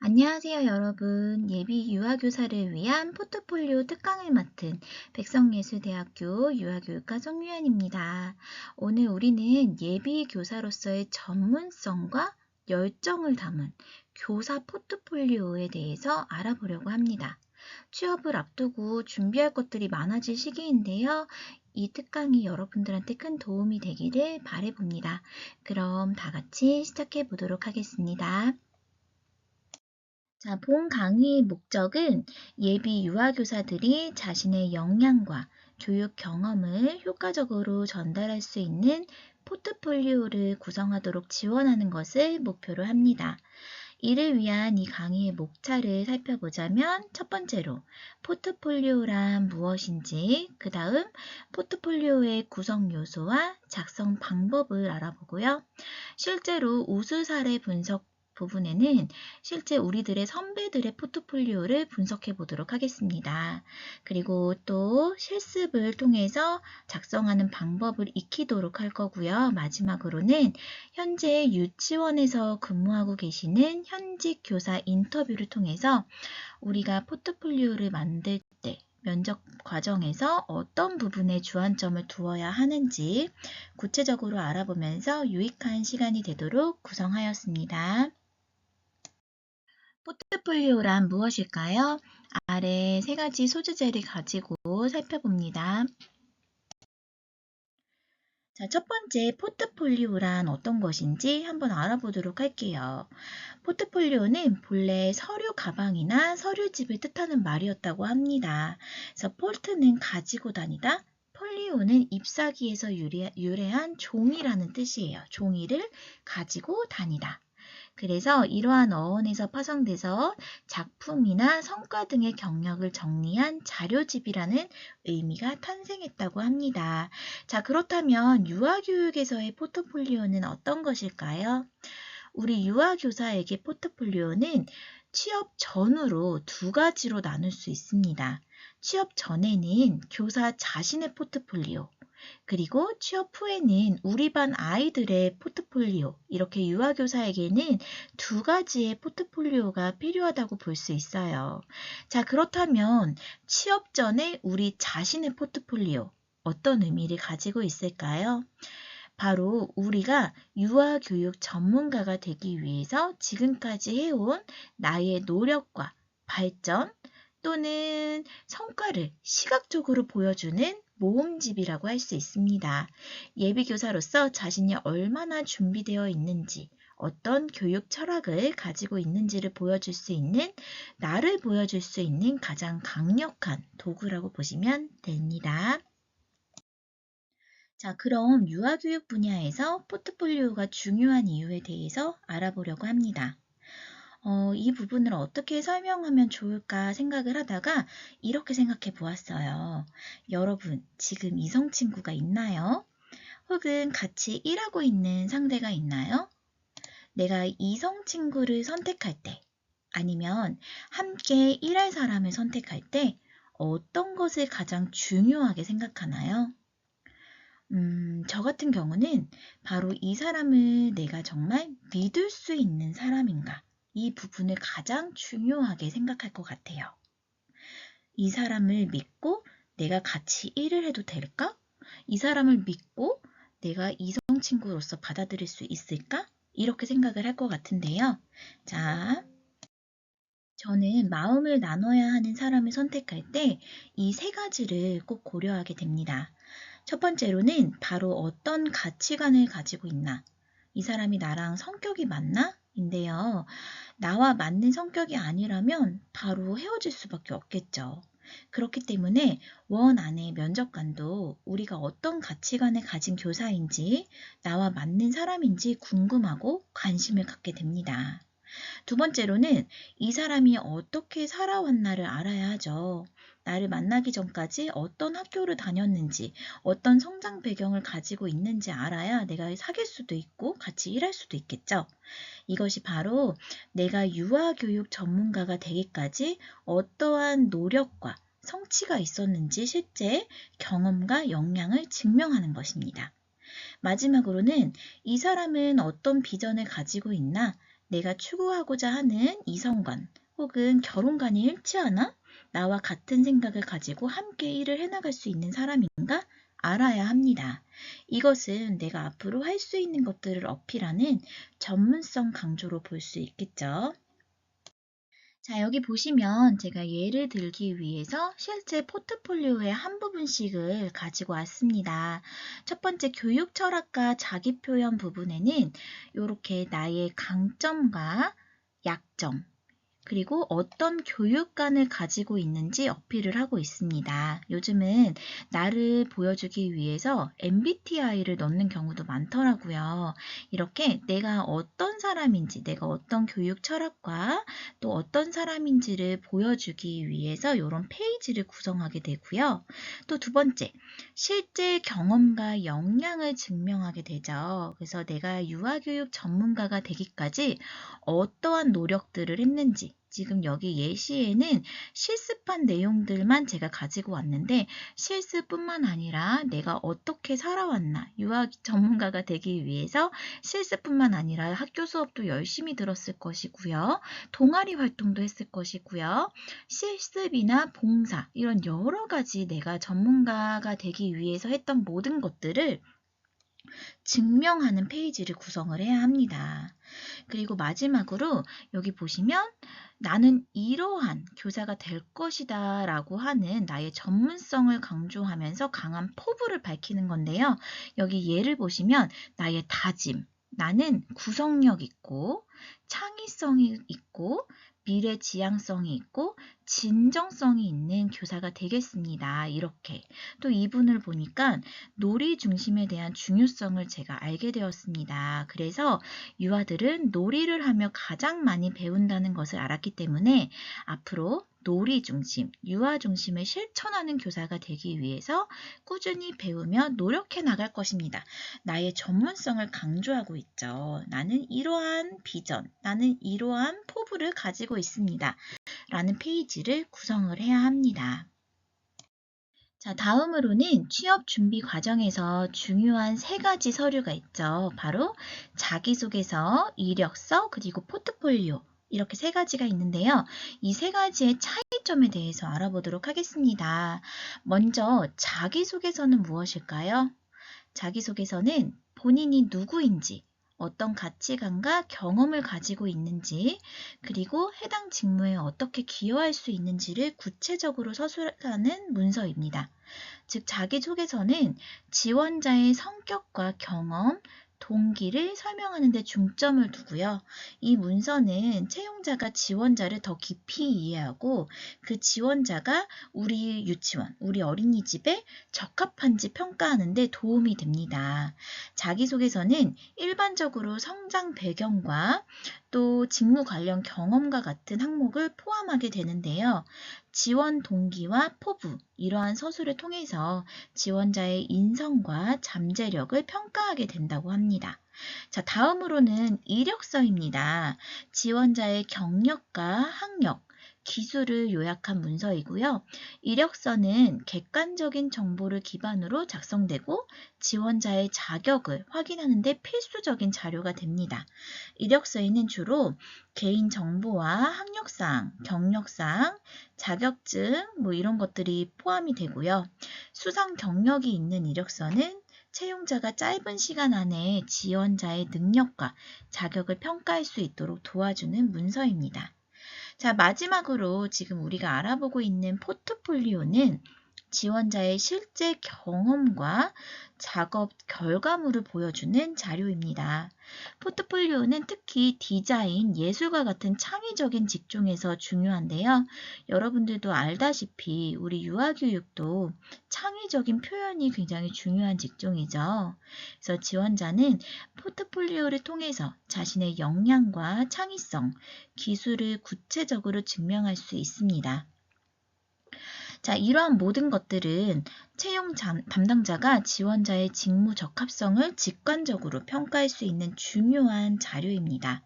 안녕하세요, 여러분. 예비 유아교사를 위한 포트폴리오 특강을 맡은 백성예술대학교 유아교육과 송유연입니다. 오늘 우리는 예비 교사로서의 전문성과 열정을 담은 교사 포트폴리오에 대해서 알아보려고 합니다. 취업을 앞두고 준비할 것들이 많아질 시기인데요. 이 특강이 여러분들한테 큰 도움이 되기를 바라봅니다. 그럼 다 같이 시작해 보도록 하겠습니다. 자, 본 강의의 목적은 예비 유아교사들이 자신의 역량과 교육 경험을 효과적으로 전달할 수 있는 포트폴리오를 구성하도록 지원하는 것을 목표로 합니다. 이를 위한 이 강의의 목차를 살펴보자면 첫 번째로 포트폴리오란 무엇인지, 그 다음 포트폴리오의 구성 요소와 작성 방법을 알아보고요. 실제로 우수 사례 분석 부분에는 실제 우리들의 선배들의 포트폴리오를 분석해 보도록 하겠습니다. 그리고 또 실습을 통해서 작성하는 방법을 익히도록 할 거고요. 마지막으로는 현재 유치원에서 근무하고 계시는 현직 교사 인터뷰를 통해서 우리가 포트폴리오를 만들 때 면접 과정에서 어떤 부분에 주안점을 두어야 하는지 구체적으로 알아보면서 유익한 시간이 되도록 구성하였습니다. 포트폴리오란 무엇일까요? 아래 세 가지 소재를 가지고 살펴봅니다. 자, 첫 번째 포트폴리오란 어떤 것인지 한번 알아보도록 할게요. 포트폴리오는 본래 서류 가방이나 서류집을 뜻하는 말이었다고 합니다. 그래서 포트는 가지고 다니다, 폴리오는 잎사귀에서 유래한 종이라는 뜻이에요. 종이를 가지고 다니다. 그래서 이러한 어원에서 파생돼서 작품이나 성과 등의 경력을 정리한 자료집이라는 의미가 탄생했다고 합니다. 자, 그렇다면 유아교육에서의 포트폴리오는 어떤 것일까요? 우리 유아교사에게 포트폴리오는 취업 전후로 두 가지로 나눌 수 있습니다. 취업 전에는 교사 자신의 포트폴리오, 그리고 취업 후에는 우리 반 아이들의 포트폴리오, 이렇게 유아교사에게는 두 가지의 포트폴리오가 필요하다고 볼 수 있어요. 자, 그렇다면 취업 전에 우리 자신의 포트폴리오, 어떤 의미를 가지고 있을까요? 바로 우리가 유아교육 전문가가 되기 위해서 지금까지 해온 나의 노력과 발전 또는 성과를 시각적으로 보여주는 모음집이라고 할 수 있습니다. 예비교사로서 자신이 얼마나 준비되어 있는지, 어떤 교육 철학을 가지고 있는지를 보여줄 수 있는, 나를 보여줄 수 있는 가장 강력한 도구라고 보시면 됩니다. 자, 그럼 유아교육 분야에서 포트폴리오가 중요한 이유에 대해서 알아보려고 합니다. 이 부분을 어떻게 설명하면 좋을까 생각을 하다가 이렇게 생각해 보았어요. 여러분, 지금 이성 친구가 있나요? 혹은 같이 일하고 있는 상대가 있나요? 내가 이성 친구를 선택할 때, 아니면 함께 일할 사람을 선택할 때 어떤 것을 가장 중요하게 생각하나요? 저 같은 경우는 바로 이 사람을 내가 정말 믿을 수 있는 사람인가? 이 부분을 가장 중요하게 생각할 것 같아요. 이 사람을 믿고 내가 같이 일을 해도 될까? 이 사람을 믿고 내가 이성 친구로서 받아들일 수 있을까? 이렇게 생각을 할 것 같은데요. 자, 저는 마음을 나눠야 하는 사람을 선택할 때 이 세 가지를 꼭 고려하게 됩니다. 첫 번째로는 바로 어떤 가치관을 가지고 있나? 이 사람이 나랑 성격이 맞나? 인데요. 나와 맞는 성격이 아니라면 바로 헤어질 수밖에 없겠죠. 그렇기 때문에 원 안에 면접관도 우리가 어떤 가치관을 가진 교사인지, 나와 맞는 사람인지 궁금하고 관심을 갖게 됩니다. 두 번째로는 이 사람이 어떻게 살아왔나를 알아야 하죠. 나를 만나기 전까지 어떤 학교를 다녔는지, 어떤 성장 배경을 가지고 있는지 알아야 내가 사귈 수도 있고 같이 일할 수도 있겠죠. 이것이 바로 내가 유아교육 전문가가 되기까지 어떠한 노력과 성취가 있었는지 실제 경험과 역량을 증명하는 것입니다. 마지막으로는 이 사람은 어떤 비전을 가지고 있나, 내가 추구하고자 하는 이성관 혹은 결혼관이 일치하나? 나와 같은 생각을 가지고 함께 일을 해나갈 수 있는 사람인가? 알아야 합니다. 이것은 내가 앞으로 할 수 있는 것들을 어필하는 전문성 강조로 볼 수 있겠죠. 자, 여기 보시면 제가 예를 들기 위해서 실제 포트폴리오의 한 부분씩을 가지고 왔습니다. 첫 번째 교육 철학과 자기 표현 부분에는 이렇게 나의 강점과 약점, 그리고 어떤 교육관을 가지고 있는지 어필을 하고 있습니다. 요즘은 나를 보여주기 위해서 MBTI를 넣는 경우도 많더라고요. 이렇게 내가 어떤 사람인지, 내가 어떤 교육 철학과 또 어떤 사람인지를 보여주기 위해서 이런 페이지를 구성하게 되고요. 또 두 번째, 실제 경험과 역량을 증명하게 되죠. 그래서 내가 유아교육 전문가가 되기까지 어떠한 노력들을 했는지, 지금 여기 예시에는 실습한 내용들만 제가 가지고 왔는데 실습뿐만 아니라 내가 어떻게 살아왔나, 유아 전문가가 되기 위해서 실습뿐만 아니라 학교 수업도 열심히 들었을 것이고요. 동아리 활동도 했을 것이고요. 실습이나 봉사 이런 여러 가지 내가 전문가가 되기 위해서 했던 모든 것들을 증명하는 페이지를 구성을 해야 합니다. 그리고 마지막으로 여기 보시면 나는 이러한 교사가 될 것이다 라고 하는 나의 전문성을 강조하면서 강한 포부를 밝히는 건데요. 여기 예를 보시면 나의 다짐, 나는 구성력 있고 창의성이 있고 미래지향성이 있고 진정성이 있는 교사가 되겠습니다. 이렇게 또 이분을 보니까 놀이 중심에 대한 중요성을 제가 알게 되었습니다. 그래서 유아들은 놀이를 하며 가장 많이 배운다는 것을 알았기 때문에 앞으로 놀이 중심, 유아 중심을 실천하는 교사가 되기 위해서 꾸준히 배우며 노력해 나갈 것입니다. 나의 전문성을 강조하고 있죠. 나는 이러한 비전, 나는 이러한 포부를 가지고 있습니다. 라는 페이지를 구성을 해야 합니다. 자, 다음으로는 취업 준비 과정에서 중요한 세 가지 서류가 있죠. 바로 자기소개서, 이력서, 그리고 포트폴리오. 이렇게 세 가지가 있는데요. 이 세 가지의 차이점에 대해서 알아보도록 하겠습니다. 먼저 자기소개서는 무엇일까요? 자기소개서는 본인이 누구인지, 어떤 가치관과 경험을 가지고 있는지, 그리고 해당 직무에 어떻게 기여할 수 있는지를 구체적으로 서술하는 문서입니다. 즉, 자기소개서는 지원자의 성격과 경험, 동기를 설명하는 데 중점을 두고요. 이 문서는 채용자가 지원자를 더 깊이 이해하고 그 지원자가 우리 유치원, 우리 어린이집에 적합한지 평가하는 데 도움이 됩니다. 자기소개서는 일반적으로 성장 배경과 또 직무 관련 경험과 같은 항목을 포함하게 되는데요. 지원 동기와 포부, 이러한 서술을 통해서 지원자의 인성과 잠재력을 평가하게 된다고 합니다. 자, 다음으로는 이력서입니다. 지원자의 경력과 학력, 기술을 요약한 문서이고요. 이력서는 객관적인 정보를 기반으로 작성되고 지원자의 자격을 확인하는 데 필수적인 자료가 됩니다. 이력서에는 주로 개인 정보와 학력사항, 경력사항, 자격증 이런 것들이 포함이 되고요. 수상 경력이 있는 이력서는 채용자가 짧은 시간 안에 지원자의 능력과 자격을 평가할 수 있도록 도와주는 문서입니다. 자, 마지막으로 지금 우리가 알아보고 있는 포트폴리오는 지원자의 실제 경험과 작업 결과물을 보여주는 자료입니다. 포트폴리오는 특히 디자인, 예술과 같은 창의적인 직종에서 중요한데요. 여러분들도 알다시피 우리 유아교육도 창의적인 표현이 굉장히 중요한 직종이죠. 그래서 지원자는 포트폴리오를 통해서 자신의 역량과 창의성, 기술을 구체적으로 증명할 수 있습니다. 자, 이러한 모든 것들은 채용 담당자가 지원자의 직무 적합성을 직관적으로 평가할 수 있는 중요한 자료입니다.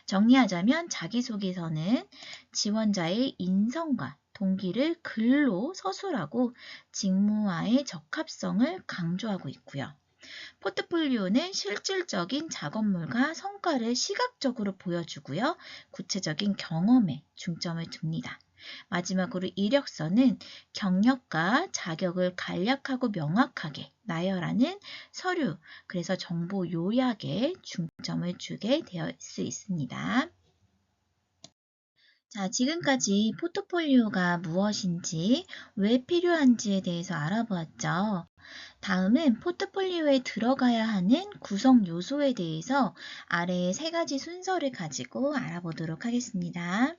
정리하자면 자기소개서는 지원자의 인성과 동기를 글로 서술하고 직무와의 적합성을 강조하고 있고요. 포트폴리오는 실질적인 작업물과 성과를 시각적으로 보여주고요. 구체적인 경험에 중점을 둡니다. 마지막으로 이력서는 경력과 자격을 간략하고 명확하게 나열하는 서류, 그래서 정보 요약에 중점을 주게 되어 있습니다. 자, 지금까지 포트폴리오가 무엇인지, 왜 필요한지에 대해서 알아보았죠. 다음은 포트폴리오에 들어가야 하는 구성 요소에 대해서 아래의 세 가지 순서를 가지고 알아보도록 하겠습니다.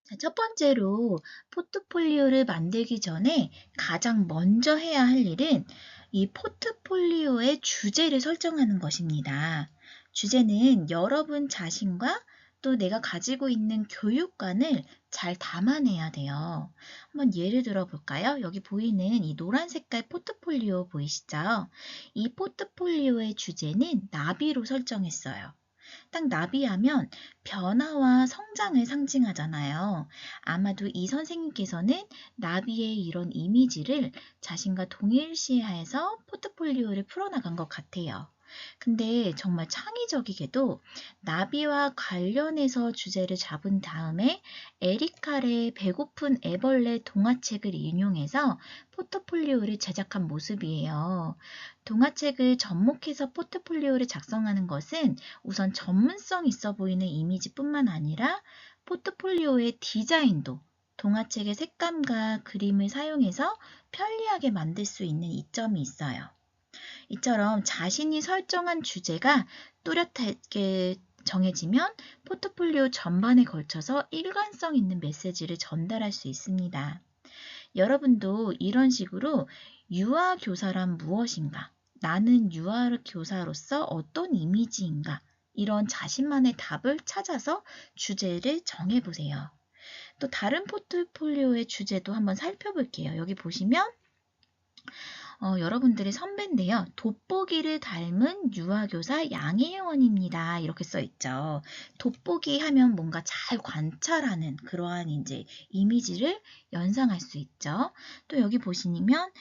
자, 첫 번째로 포트폴리오를 만들기 전에 가장 먼저 해야 할 일은 이 포트폴리오의 주제를 설정하는 것입니다. 주제는 여러분 자신과 또 내가 가지고 있는 교육관을 잘 담아내야 돼요. 한번 예를 들어 볼까요? 여기 보이는 이 노란 색깔 포트폴리오 보이시죠? 이 포트폴리오의 주제는 나비로 설정했어요. 딱 나비하면 변화와 성장을 상징하잖아요. 아마도 이 선생님께서는 나비의 이런 이미지를 자신과 동일시해서 포트폴리오를 풀어나간 것 같아요. 근데 정말 창의적이게도 나비와 관련해서 주제를 잡은 다음에 에리카의 배고픈 애벌레 동화책을 인용해서 포트폴리오를 제작한 모습이에요. 동화책을 접목해서 포트폴리오를 작성하는 것은 우선 전문성 있어 보이는 이미지뿐만 아니라 포트폴리오의 디자인도 동화책의 색감과 그림을 사용해서 편리하게 만들 수 있는 이점이 있어요. 이처럼 자신이 설정한 주제가 뚜렷하게 정해지면 포트폴리오 전반에 걸쳐서 일관성 있는 메시지를 전달할 수 있습니다. 여러분도 이런 식으로 유아교사란 무엇인가? 나는 유아교사로서 어떤 이미지인가? 이런 자신만의 답을 찾아서 주제를 정해보세요. 또 다른 포트폴리오의 주제도 한번 살펴볼게요. 여기 보시면 여러분들의 선배인데요. 돋보기를 닮은 유아교사 양혜원입니다. 이렇게 써 있죠. 돋보기 하면 뭔가 잘 관찰하는 그러한 이제 이미지를 연상할 수 있죠. 또 여기 보시면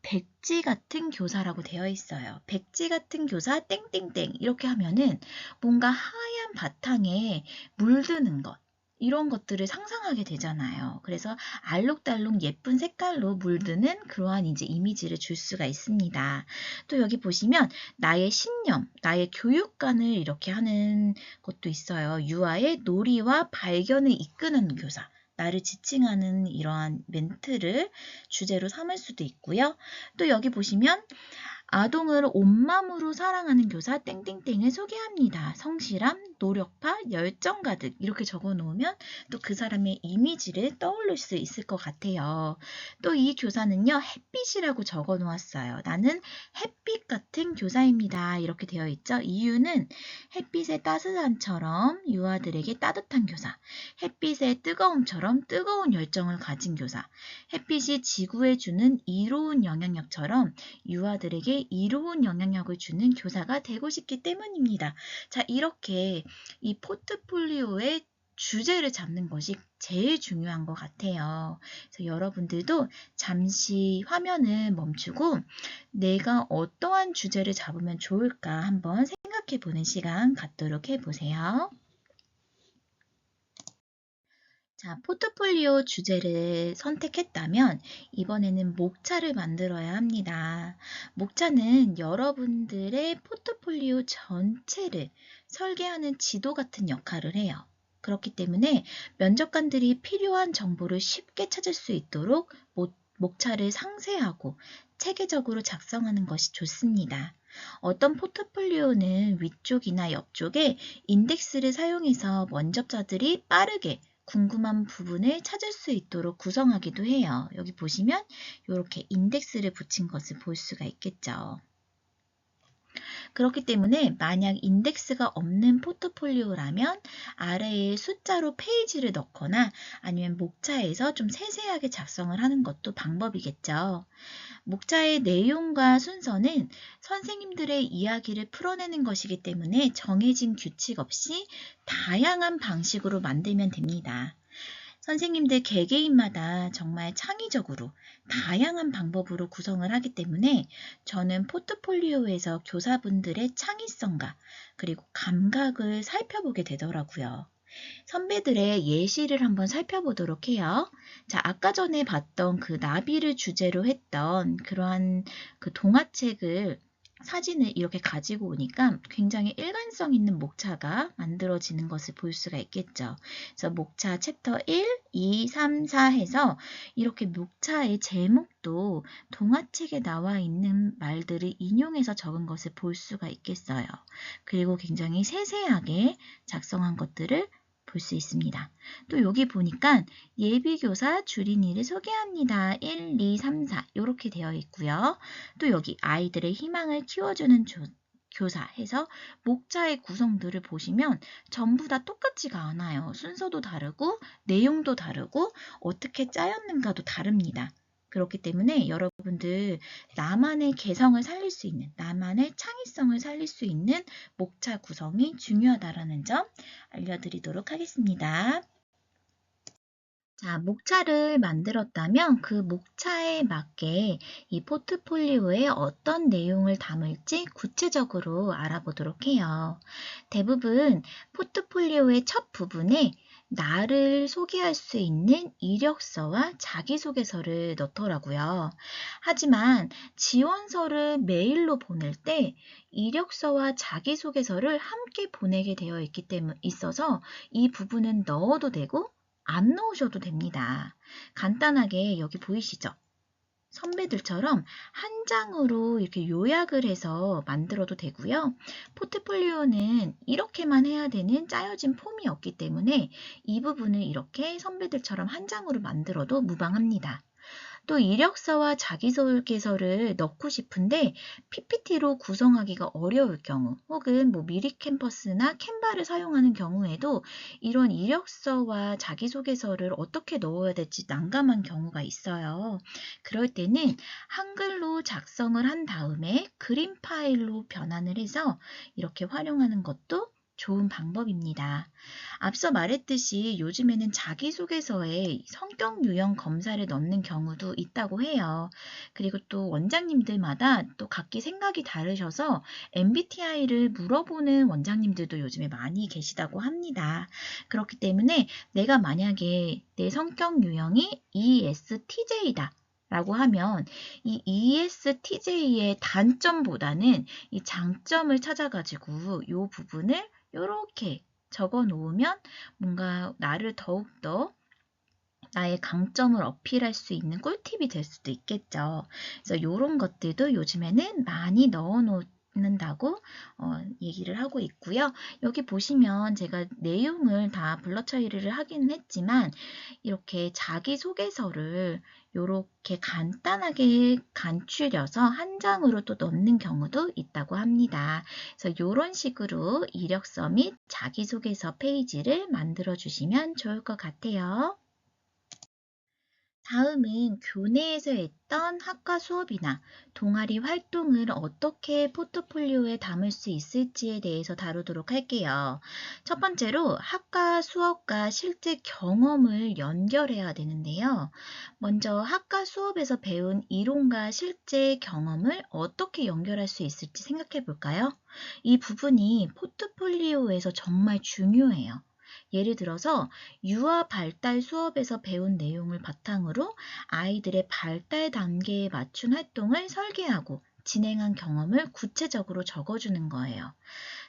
백지 같은 교사라고 되어 있어요. 백지 같은 교사 땡땡땡 이렇게 하면은 뭔가 하얀 바탕에 물드는 것 이런 것들을 상상하게 되잖아요. 그래서 알록달록 예쁜 색깔로 물드는 그러한 이제 이미지를 줄 수가 있습니다. 또 여기 보시면 나의 신념, 나의 교육관을 이렇게 하는 것도 있어요. 유아의 놀이와 발견을 이끄는 교사. 나를 지칭하는 이러한 멘트를 주제로 삼을 수도 있고요. 또 여기 보시면 아동을 온마음으로 사랑하는 교사 땡땡땡을 소개합니다. 성실함, 노력파, 열정 가득 이렇게 적어 놓으면 또 그 사람의 이미지를 떠올릴 수 있을 것 같아요. 또 이 교사는요. 햇빛이라고 적어 놓았어요. 나는 햇빛 같은 교사입니다. 이렇게 되어 있죠. 이유는 햇빛의 따스함처럼 유아들에게 따뜻한 교사, 햇빛의 뜨거움처럼 뜨거운 열정을 가진 교사, 햇빛이 지구에 주는 이로운 영향력처럼 유아들에게 이로운 영향력을 주는 교사가 되고 싶기 때문입니다. 자, 이렇게 이 포트폴리오의 주제를 잡는 것이 제일 중요한 것 같아요. 그래서 여러분들도 잠시 화면을 멈추고 내가 어떠한 주제를 잡으면 좋을까 한번 생각해 보는 시간 갖도록 해보세요. 자, 포트폴리오 주제를 선택했다면 이번에는 목차를 만들어야 합니다. 목차는 여러분들의 포트폴리오 전체를 설계하는 지도 같은 역할을 해요. 그렇기 때문에 면접관들이 필요한 정보를 쉽게 찾을 수 있도록 목차를 상세하고 체계적으로 작성하는 것이 좋습니다. 어떤 포트폴리오는 위쪽이나 옆쪽에 인덱스를 사용해서 면접자들이 빠르게 궁금한 부분을 찾을 수 있도록 구성하기도 해요. 여기 보시면 이렇게 인덱스를 붙인 것을 볼 수가 있겠죠. 그렇기 때문에 만약 인덱스가 없는 포트폴리오라면 아래에 숫자로 페이지를 넣거나 아니면 목차에서 좀 세세하게 작성을 하는 것도 방법이겠죠. 목차의 내용과 순서는 선생님들의 이야기를 풀어내는 것이기 때문에 정해진 규칙 없이 다양한 방식으로 만들면 됩니다. 선생님들 개개인마다 정말 창의적으로 다양한 방법으로 구성을 하기 때문에 저는 포트폴리오에서 교사분들의 창의성과 그리고 감각을 살펴보게 되더라고요. 선배들의 예시를 한번 살펴보도록 해요. 자, 아까 전에 봤던 그 나비를 주제로 했던 그러한 그 동화책을 사진을 이렇게 가지고 오니까 굉장히 일관성 있는 목차가 만들어지는 것을 볼 수가 있겠죠. 그래서 목차 챕터 1, 2, 3, 4 해서 이렇게 목차의 제목도 동화책에 나와 있는 말들을 인용해서 적은 것을 볼 수가 있겠어요. 그리고 굉장히 세세하게 작성한 것들을 볼 수 있습니다. 또 여기 보니까 예비교사 줄이니를 소개합니다. 1, 2, 3, 4 이렇게 되어 있고요. 또 여기 아이들의 희망을 키워주는 교사 해서 목차의 구성들을 보시면 전부 다 똑같지가 않아요. 순서도 다르고 내용도 다르고 어떻게 짜였는가도 다릅니다. 그렇기 때문에 여러분들 나만의 개성을 살릴 수 있는, 나만의 창의성을 살릴 수 있는 목차 구성이 중요하다라는 점 알려드리도록 하겠습니다. 자, 목차를 만들었다면 그 목차에 맞게 이 포트폴리오에 어떤 내용을 담을지 구체적으로 알아보도록 해요. 대부분 포트폴리오의 첫 부분에 나를 소개할 수 있는 이력서와 자기소개서를 넣더라고요. 하지만 지원서를 메일로 보낼 때 이력서와 자기소개서를 함께 보내게 되어 있어서 이 부분은 넣어도 되고 안 넣으셔도 됩니다. 간단하게 여기 보이시죠? 선배들처럼 한 장으로 이렇게 요약을 해서 만들어도 되고요. 포트폴리오는 이렇게만 해야 되는 짜여진 폼이 없기 때문에 이 부분을 이렇게 선배들처럼 한 장으로 만들어도 무방합니다. 또 이력서와 자기소개서를 넣고 싶은데 PPT로 구성하기가 어려울 경우 혹은 미리 캠퍼스나 캔바를 사용하는 경우에도 이런 이력서와 자기소개서를 어떻게 넣어야 될지 난감한 경우가 있어요. 그럴 때는 한글로 작성을 한 다음에 그림 파일로 변환을 해서 이렇게 활용하는 것도 좋은 방법입니다. 앞서 말했듯이 요즘에는 자기소개서에 성격 유형 검사를 넣는 경우도 있다고 해요. 그리고 또 원장님들마다 또 각기 생각이 다르셔서 MBTI를 물어보는 원장님들도 요즘에 많이 계시다고 합니다. 그렇기 때문에 내가 만약에 내 성격 유형이 ESTJ다. 라고 하면 이 ESTJ의 단점보다는 이 장점을 찾아가지고 이 부분을 이렇게 적어 놓으면 뭔가 나를 더욱더 나의 강점을 어필할 수 있는 꿀팁이 될 수도 있겠죠. 그래서 이런 것들도 요즘에는 많이 넣어 놓는다고 얘기를 하고 있고요. 여기 보시면 제가 내용을 다 블러 처리를 하기는 했지만 이렇게 자기소개서를 이렇게 간단하게 간추려서 한 장으로 또 넣는 경우도 있다고 합니다. 그래서 이런 식으로 이력서 및 자기소개서 페이지를 만들어 주시면 좋을 것 같아요. 다음은 교내에서 했던 학과 수업이나 동아리 활동을 어떻게 포트폴리오에 담을 수 있을지에 대해서 다루도록 할게요. 첫 번째로 학과 수업과 실제 경험을 연결해야 되는데요. 먼저 학과 수업에서 배운 이론과 실제 경험을 어떻게 연결할 수 있을지 생각해 볼까요? 이 부분이 포트폴리오에서 정말 중요해요. 예를 들어서 유아 발달 수업에서 배운 내용을 바탕으로 아이들의 발달 단계에 맞춘 활동을 설계하고 진행한 경험을 구체적으로 적어주는 거예요.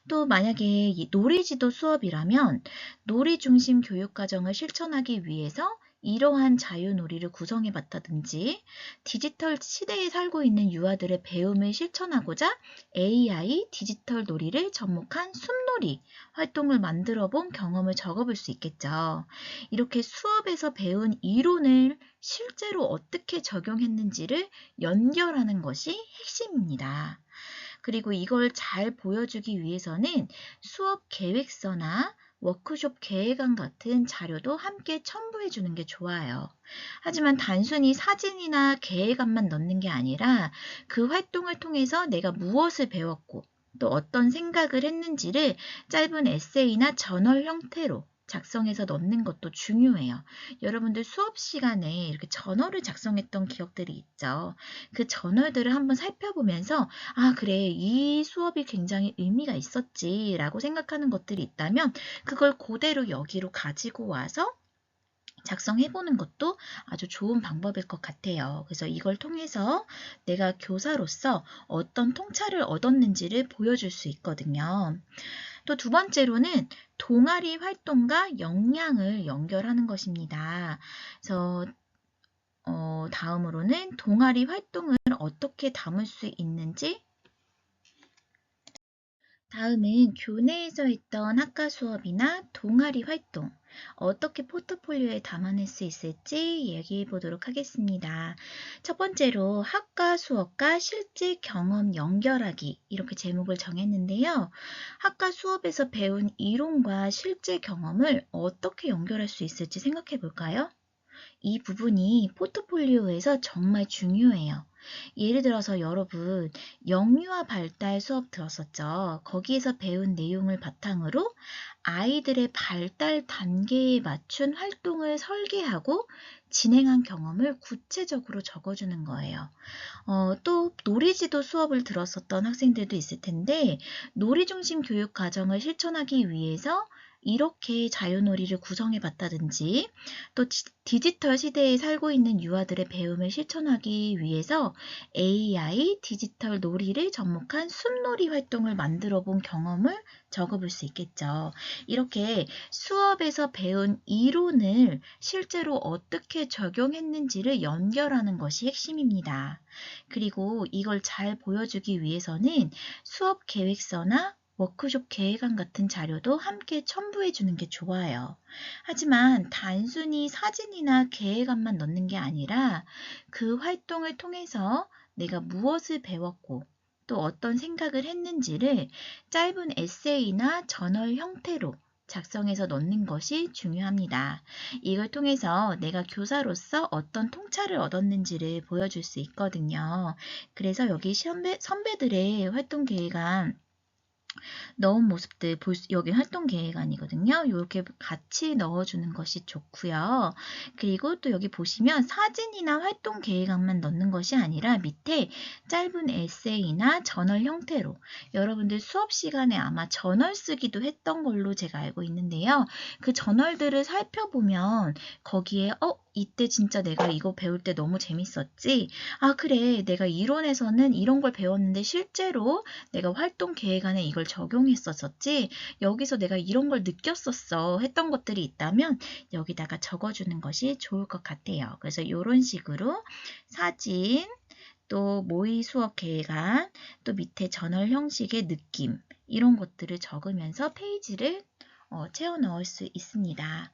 또 만약에 놀이지도 수업이라면 놀이 중심 교육 과정을 실천하기 위해서 이러한 자유놀이를 구성해 봤다든지 디지털 시대에 살고 있는 유아들의 배움을 실천하고자 AI 디지털 놀이를 접목한 숲놀이 활동을 만들어 본 경험을 적어볼 수 있겠죠. 이렇게 수업에서 배운 이론을 실제로 어떻게 적용했는지를 연결하는 것이 핵심입니다. 그리고 이걸 잘 보여주기 위해서는 수업 계획서나 워크숍 계획안 같은 자료도 함께 첨부해 주는 게 좋아요. 하지만 단순히 사진이나 계획안만 넣는 게 아니라 그 활동을 통해서 내가 무엇을 배웠고 또 어떤 생각을 했는지를 짧은 에세이나 저널 형태로 작성해서 넣는 것도 중요해요. 여러분들 수업 시간에 이렇게 저널을 작성했던 기억들이 있죠. 그 저널들을 한번 살펴보면서 아, 그래, 이 수업이 굉장히 의미가 있었지라고 생각하는 것들이 있다면 그걸 그대로 여기로 가지고 와서 작성해보는 것도 아주 좋은 방법일 것 같아요. 그래서 이걸 통해서 내가 교사로서 어떤 통찰을 얻었는지를 보여줄 수 있거든요. 또 두 번째로는 동아리 활동과 역량을 연결하는 것입니다. 그래서 다음으로는 동아리 활동을 어떻게 담을 수 있는지, 다음은 교내에서 했던 학과 수업이나 동아리 활동, 어떻게 포트폴리오에 담아낼 수 있을지 얘기해 보도록 하겠습니다. 첫 번째로 학과 수업과 실제 경험 연결하기, 이렇게 제목을 정했는데요. 학과 수업에서 배운 이론과 실제 경험을 어떻게 연결할 수 있을지 생각해 볼까요? 이 부분이 포트폴리오에서 정말 중요해요. 예를 들어서 여러분 영유아 발달 수업 들었었죠. 거기에서 배운 내용을 바탕으로 아이들의 발달 단계에 맞춘 활동을 설계하고 진행한 경험을 구체적으로 적어주는 거예요. 또 놀이지도 수업을 들었었던 학생들도 있을 텐데 놀이 중심 교육 과정을 실천하기 위해서 이렇게 자유놀이를 구성해 봤다든지 또 디지털 시대에 살고 있는 유아들의 배움을 실천하기 위해서 AI, 디지털 놀이를 접목한 숲놀이 활동을 만들어 본 경험을 적어볼 수 있겠죠. 이렇게 수업에서 배운 이론을 실제로 어떻게 적용했는지를 연결하는 것이 핵심입니다. 그리고 이걸 잘 보여주기 위해서는 수업 계획서나 워크숍 계획안 같은 자료도 함께 첨부해 주는 게 좋아요. 하지만 단순히 사진이나 계획안만 넣는 게 아니라 그 활동을 통해서 내가 무엇을 배웠고 또 어떤 생각을 했는지를 짧은 에세이나 저널 형태로 작성해서 넣는 것이 중요합니다. 이걸 통해서 내가 교사로서 어떤 통찰을 얻었는지를 보여줄 수 있거든요. 그래서 여기 선배들의 활동 계획안 넣은 모습들 여기 활동 계획안이거든요. 이렇게 같이 넣어주는 것이 좋고요. 그리고 또 여기 보시면 사진이나 활동 계획안만 넣는 것이 아니라 밑에 짧은 에세이나 저널 형태로 여러분들 수업 시간에 아마 저널 쓰기도 했던 걸로 제가 알고 있는데요. 그 저널들을 살펴보면 거기에 이때 진짜 내가 이거 배울 때 너무 재밌었지? 아, 그래. 내가 이론에서는 이런 걸 배웠는데 실제로 내가 활동 계획안에 이걸 적용했었었지? 여기서 내가 이런 걸 느꼈었어. 했던 것들이 있다면 여기다가 적어주는 것이 좋을 것 같아요. 그래서 이런 식으로 사진, 또 모의 수업 계획안, 또 밑에 저널 형식의 느낌, 이런 것들을 적으면서 페이지를 채워 넣을 수 있습니다.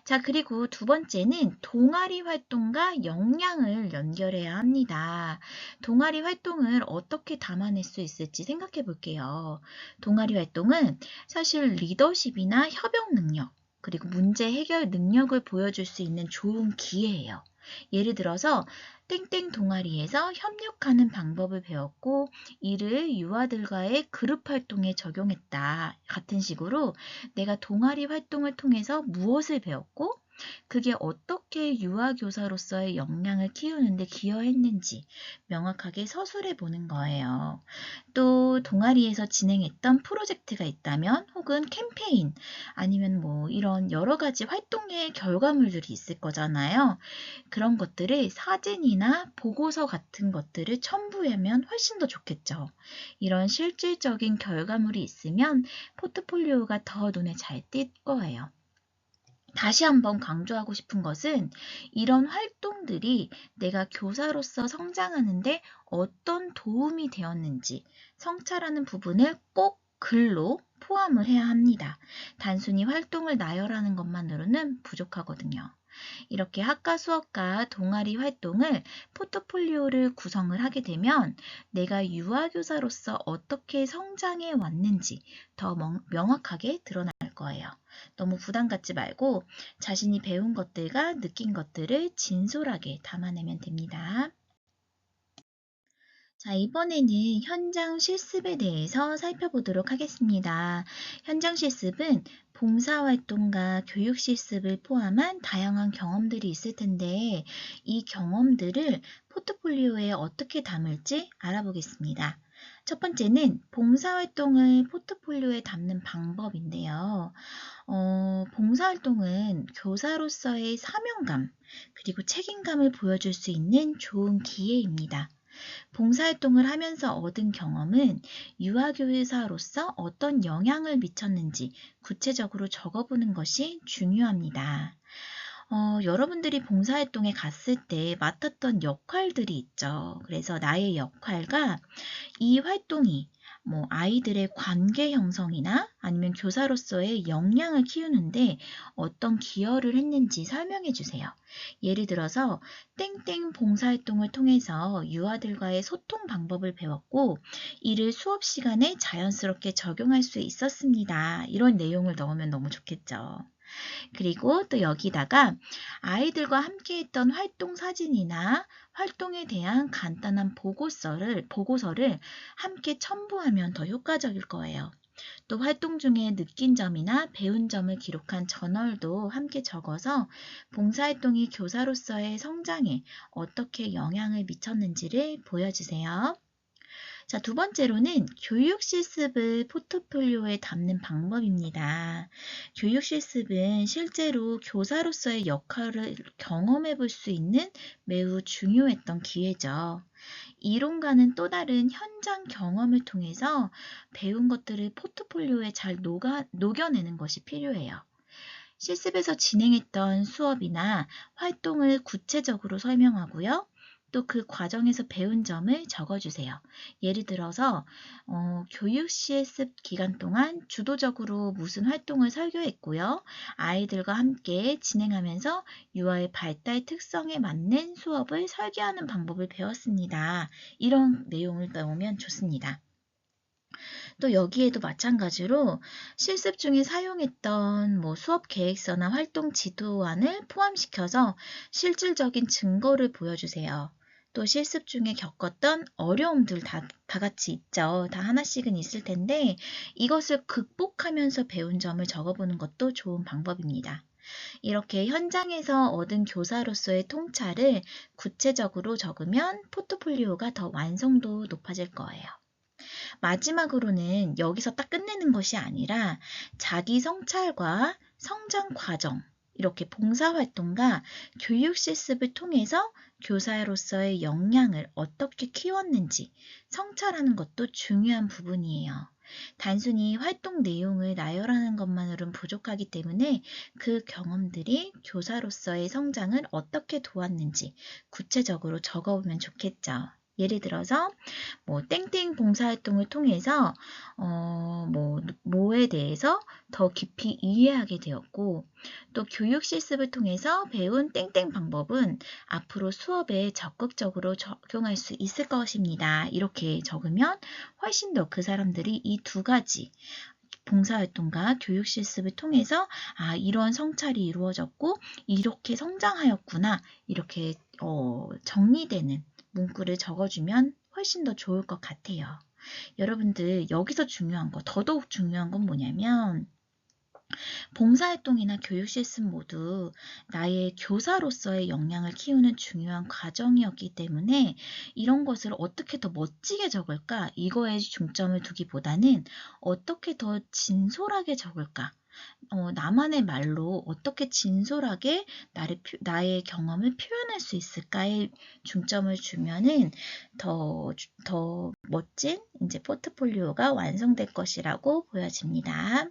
자, 그리고 두 번째는 동아리 활동과 역량을 연결해야 합니다. 동아리 활동을 어떻게 담아낼 수 있을지 생각해 볼게요. 동아리 활동은 사실 리더십이나 협역 능력, 그리고 문제 해결 능력을 보여줄 수 있는 좋은 기회예요. 예를 들어서 땡땡 동아리에서 협력하는 방법을 배웠고 이를 유아들과의 그룹 활동에 적용했다. 같은 식으로 내가 동아리 활동을 통해서 무엇을 배웠고 그게 어떻게 유아교사로서의 역량을 키우는데 기여했는지 명확하게 서술해 보는 거예요. 또 동아리에서 진행했던 프로젝트가 있다면 혹은 캠페인 아니면 뭐 이런 여러 가지 활동의 결과물들이 있을 거잖아요. 그런 것들을 사진이나 보고서 같은 것들을 첨부하면 훨씬 더 좋겠죠. 이런 실질적인 결과물이 있으면 포트폴리오가 더 눈에 잘 띌 거예요. 다시 한번 강조하고 싶은 것은 이런 활동들이 내가 교사로서 성장하는데 어떤 도움이 되었는지 성찰하는 부분을 꼭 글로 포함을 해야 합니다. 단순히 활동을 나열하는 것만으로는 부족하거든요. 이렇게 학과 수업과 동아리 활동을 포트폴리오를 구성을 하게 되면 내가 유아교사로서 어떻게 성장해 왔는지 더 명확하게 드러날 거예요. 너무 부담 갖지 말고 자신이 배운 것들과 느낀 것들을 진솔하게 담아내면 됩니다. 자, 이번에는 현장 실습에 대해서 살펴보도록 하겠습니다. 현장 실습은 봉사활동과 교육 실습을 포함한 다양한 경험들이 있을 텐데, 이 경험들을 포트폴리오에 어떻게 담을지 알아보겠습니다. 첫 번째는 봉사활동을 포트폴리오에 담는 방법인데요. 봉사활동은 교사로서의 사명감, 그리고 책임감을 보여줄 수 있는 좋은 기회입니다. 봉사활동을 하면서 얻은 경험은 유아교사로서 어떤 영향을 미쳤는지 구체적으로 적어보는 것이 중요합니다. 여러분들이 봉사활동에 갔을 때 맡았던 역할들이 있죠. 그래서 나의 역할과 이 활동이 아이들의 관계 형성이나 아니면 교사로서의 역량을 키우는데 어떤 기여를 했는지 설명해 주세요. 예를 들어서 땡땡 봉사활동을 통해서 유아들과의 소통 방법을 배웠고 이를 수업 시간에 자연스럽게 적용할 수 있었습니다. 이런 내용을 넣으면 너무 좋겠죠. 그리고 또 여기다가 아이들과 함께 했던 활동 사진이나 활동에 대한 간단한 보고서를 함께 첨부하면 더 효과적일 거예요. 또 활동 중에 느낀 점이나 배운 점을 기록한 저널도 함께 적어서 봉사활동이 교사로서의 성장에 어떻게 영향을 미쳤는지를 보여주세요. 자, 두 번째로는 교육 실습을 포트폴리오에 담는 방법입니다. 교육 실습은 실제로 교사로서의 역할을 경험해 볼 수 있는 매우 중요했던 기회죠. 이론과는 또 다른 현장 경험을 통해서 배운 것들을 포트폴리오에 잘 녹여내는 것이 필요해요. 실습에서 진행했던 수업이나 활동을 구체적으로 설명하고요. 또 그 과정에서 배운 점을 적어주세요. 예를 들어서 교육 실습 기간 동안 주도적으로 무슨 활동을 설교했고요. 아이들과 함께 진행하면서 유아의 발달 특성에 맞는 수업을 설계하는 방법을 배웠습니다. 이런 내용을 넣으면 좋습니다. 또 여기에도 마찬가지로 실습 중에 사용했던 수업 계획서나 활동 지도안을 포함시켜서 실질적인 증거를 보여주세요. 또 실습 중에 겪었던 어려움들 다 같이 있죠. 다 하나씩은 있을 텐데 이것을 극복하면서 배운 점을 적어보는 것도 좋은 방법입니다. 이렇게 현장에서 얻은 교사로서의 통찰을 구체적으로 적으면 포트폴리오가 더 완성도 높아질 거예요. 마지막으로는 여기서 딱 끝내는 것이 아니라 자기 성찰과 성장 과정, 이렇게 봉사활동과 교육 실습을 통해서 교사로서의 역량을 어떻게 키웠는지 성찰하는 것도 중요한 부분이에요. 단순히 활동 내용을 나열하는 것만으로는 부족하기 때문에 그 경험들이 교사로서의 성장을 어떻게 도왔는지 구체적으로 적어보면 좋겠죠. 예를 들어서 땡땡 봉사활동을 통해서 뭐에 대해서 더 깊이 이해하게 되었고 또 교육 실습을 통해서 배운 땡땡 방법은 앞으로 수업에 적극적으로 적용할 수 있을 것입니다. 이렇게 적으면 훨씬 더 그 사람들이 이 두 가지 봉사활동과 교육 실습을 통해서 이러한 성찰이 이루어졌고 이렇게 성장하였구나 이렇게 정리되는 문구를 적어주면 훨씬 더 좋을 것 같아요. 여러분들 여기서 중요한 거, 더더욱 중요한 건 뭐냐면 봉사활동이나 교육 실습 모두 나의 교사로서의 역량을 키우는 중요한 과정이었기 때문에 이런 것을 어떻게 더 멋지게 적을까? 이거에 중점을 두기보다는 어떻게 더 진솔하게 적을까? 나만의 말로 어떻게 진솔하게 나의 경험을 표현할 수 있을까에 중점을 주면은 더 멋진 이제 포트폴리오가 완성될 것이라고 보여집니다.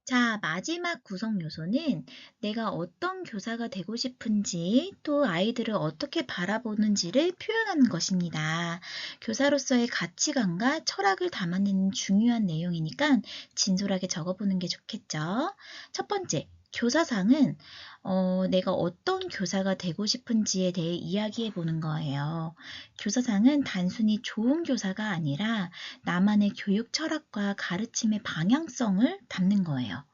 자, 마지막 구성 요소는 내가 어떤 교사가 되고 싶은지 또 아이들을 어떻게 바라보는지를 표현하는 것입니다. 교사로서의 가치관과 철학을 담아내는 중요한 내용이니까 진솔하게 적어보는 게 좋겠죠. 첫 번째, 교사상은 내가 어떤 교사가 되고 싶은지에 대해 이야기해 보는 거예요. 교사상은 단순히 좋은 교사가 아니라 나만의 교육 철학과 가르침의 방향성을 담는 거예요.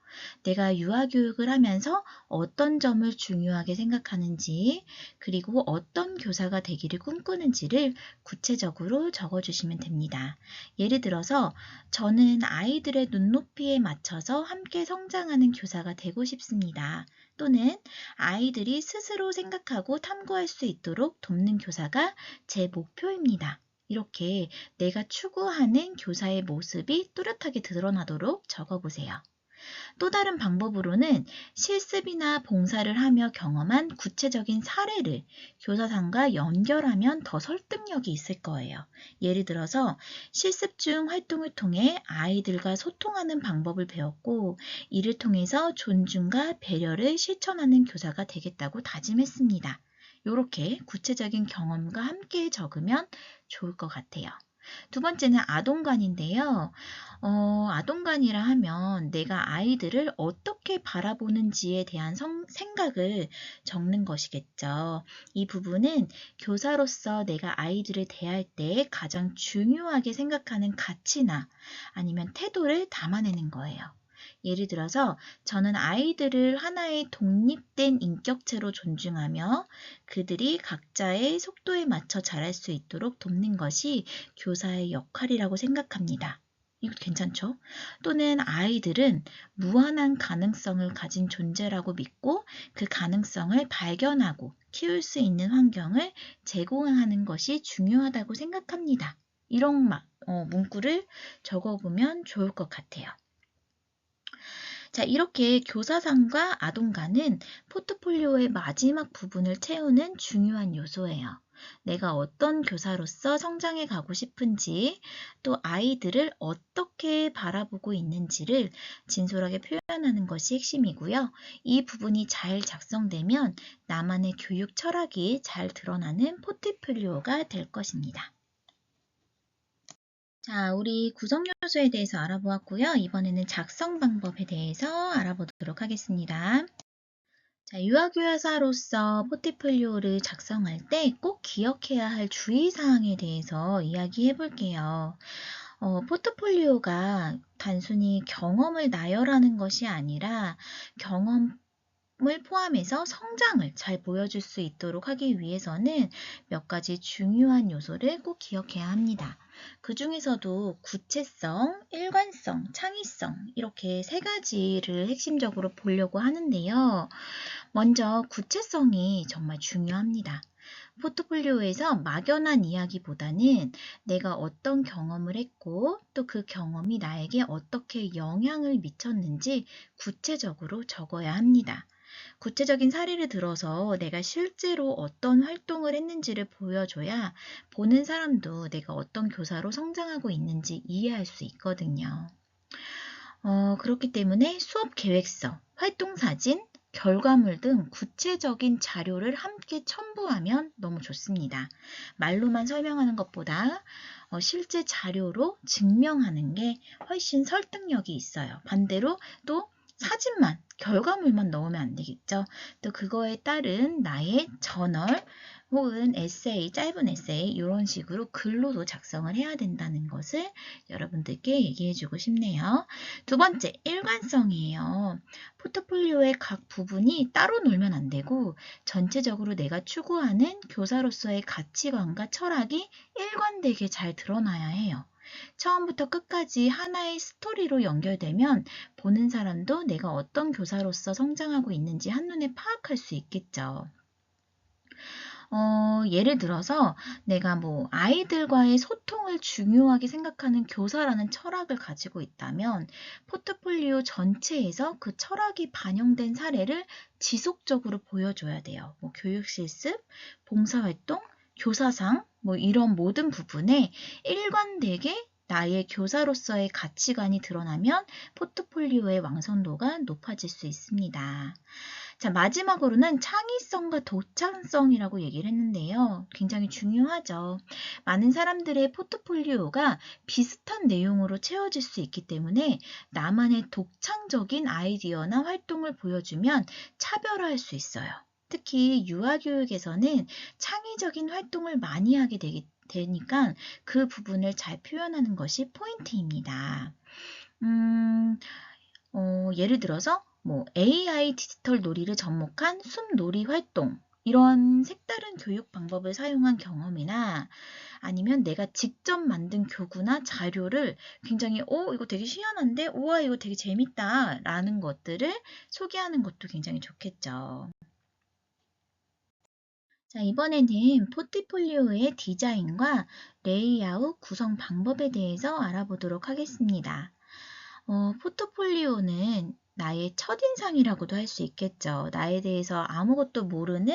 내가 유아교육을 하면서 어떤 점을 중요하게 생각하는지, 그리고 어떤 교사가 되기를 꿈꾸는지를 구체적으로 적어주시면 됩니다. 예를 들어서 저는 아이들의 눈높이에 맞춰서 함께 성장하는 교사가 되고 싶습니다. 또는 아이들이 스스로 생각하고 탐구할 수 있도록 돕는 교사가 제 목표입니다. 이렇게 내가 추구하는 교사의 모습이 뚜렷하게 드러나도록 적어보세요. 또 다른 방법으로는 실습이나 봉사를 하며 경험한 구체적인 사례를 교사상과 연결하면 더 설득력이 있을 거예요. 예를 들어서 실습 중 활동을 통해 아이들과 소통하는 방법을 배웠고 이를 통해서 존중과 배려를 실천하는 교사가 되겠다고 다짐했습니다. 이렇게 구체적인 경험과 함께 적으면 좋을 것 같아요. 두 번째는 아동관인데요. 아동관이라 하면 내가 아이들을 어떻게 바라보는지에 대한 생각을 적는 것이겠죠. 이 부분은 교사로서 내가 아이들을 대할 때 가장 중요하게 생각하는 가치나 아니면 태도를 담아내는 거예요. 예를 들어서 저는 아이들을 하나의 독립된 인격체로 존중하며 그들이 각자의 속도에 맞춰 자랄 수 있도록 돕는 것이 교사의 역할이라고 생각합니다. 이거 괜찮죠? 또는 아이들은 무한한 가능성을 가진 존재라고 믿고 그 가능성을 발견하고 키울 수 있는 환경을 제공하는 것이 중요하다고 생각합니다. 이런 문구를 적어보면 좋을 것 같아요. 자, 이렇게 교사상과 아동관은 포트폴리오의 마지막 부분을 채우는 중요한 요소예요. 내가 어떤 교사로서 성장해 가고 싶은지, 또 아이들을 어떻게 바라보고 있는지를 진솔하게 표현하는 것이 핵심이고요. 이 부분이 잘 작성되면 나만의 교육 철학이 잘 드러나는 포트폴리오가 될 것입니다. 자, 우리 구성 요소에 대해서 알아보았고요. 이번에는 작성 방법에 대해서 알아보도록 하겠습니다. 자, 유아교사로서 포트폴리오를 작성할 때 꼭 기억해야 할 주의사항에 대해서 이야기해 볼게요. 포트폴리오가 단순히 경험을 나열하는 것이 아니라 경험을 포함해서 성장을 잘 보여줄 수 있도록 하기 위해서는 몇 가지 중요한 요소를 꼭 기억해야 합니다. 그 중에서도 구체성, 일관성, 창의성 이렇게 세 가지를 핵심적으로 보려고 하는데요. 먼저 구체성이 정말 중요합니다. 포트폴리오에서 막연한 이야기보다는 내가 어떤 경험을 했고 또 그 경험이 나에게 어떻게 영향을 미쳤는지 구체적으로 적어야 합니다. 구체적인 사례를 들어서 내가 실제로 어떤 활동을 했는지를 보여줘야 보는 사람도 내가 어떤 교사로 성장하고 있는지 이해할 수 있거든요. 그렇기 때문에 수업 계획서, 활동 사진, 결과물 등 구체적인 자료를 함께 첨부하면 너무 좋습니다. 말로만 설명하는 것보다 실제 자료로 증명하는 게 훨씬 설득력이 있어요. 반대로 또 사진만, 결과물만 넣으면 안 되겠죠. 또 그거에 따른 나의 저널 혹은 에세이, 짧은 에세이 이런 식으로 글로도 작성을 해야 된다는 것을 여러분들께 얘기해 주고 싶네요. 두 번째, 일관성이에요. 포트폴리오의 각 부분이 따로 놀면 안 되고 전체적으로 내가 추구하는 교사로서의 가치관과 철학이 일관되게 잘 드러나야 해요. 처음부터 끝까지 하나의 스토리로 연결되면 보는 사람도 내가 어떤 교사로서 성장하고 있는지 한눈에 파악할 수 있겠죠. 예를 들어서 내가 아이들과의 소통을 중요하게 생각하는 교사라는 철학을 가지고 있다면 포트폴리오 전체에서 그 철학이 반영된 사례를 지속적으로 보여줘야 돼요. 교육 실습, 봉사활동, 교사상 이런 모든 부분에 일관되게 나의 교사로서의 가치관이 드러나면 포트폴리오의 완성도가 높아질 수 있습니다. 자, 마지막으로는 창의성과 독창성이라고 얘기를 했는데요. 굉장히 중요하죠. 많은 사람들의 포트폴리오가 비슷한 내용으로 채워질 수 있기 때문에 나만의 독창적인 아이디어나 활동을 보여주면 차별화할 수 있어요. 특히 유아교육에서는 창의적인 활동을 많이 하게 되니까 그 부분을 잘 표현하는 것이 포인트입니다. 예를 들어서 뭐 AI 디지털 놀이를 접목한 숲놀이 활동, 이런 색다른 교육 방법을 사용한 경험이나 아니면 내가 직접 만든 교구나 자료를 굉장히 이거 되게 희한한데? 우와, 이거 되게 재밌다 라는 것들을 소개하는 것도 굉장히 좋겠죠. 자, 이번에는 포트폴리오의 디자인과 레이아웃 구성 방법에 대해서 알아보도록 하겠습니다. 포트폴리오는 나의 첫인상이라고도 할 수 있겠죠. 나에 대해서 아무것도 모르는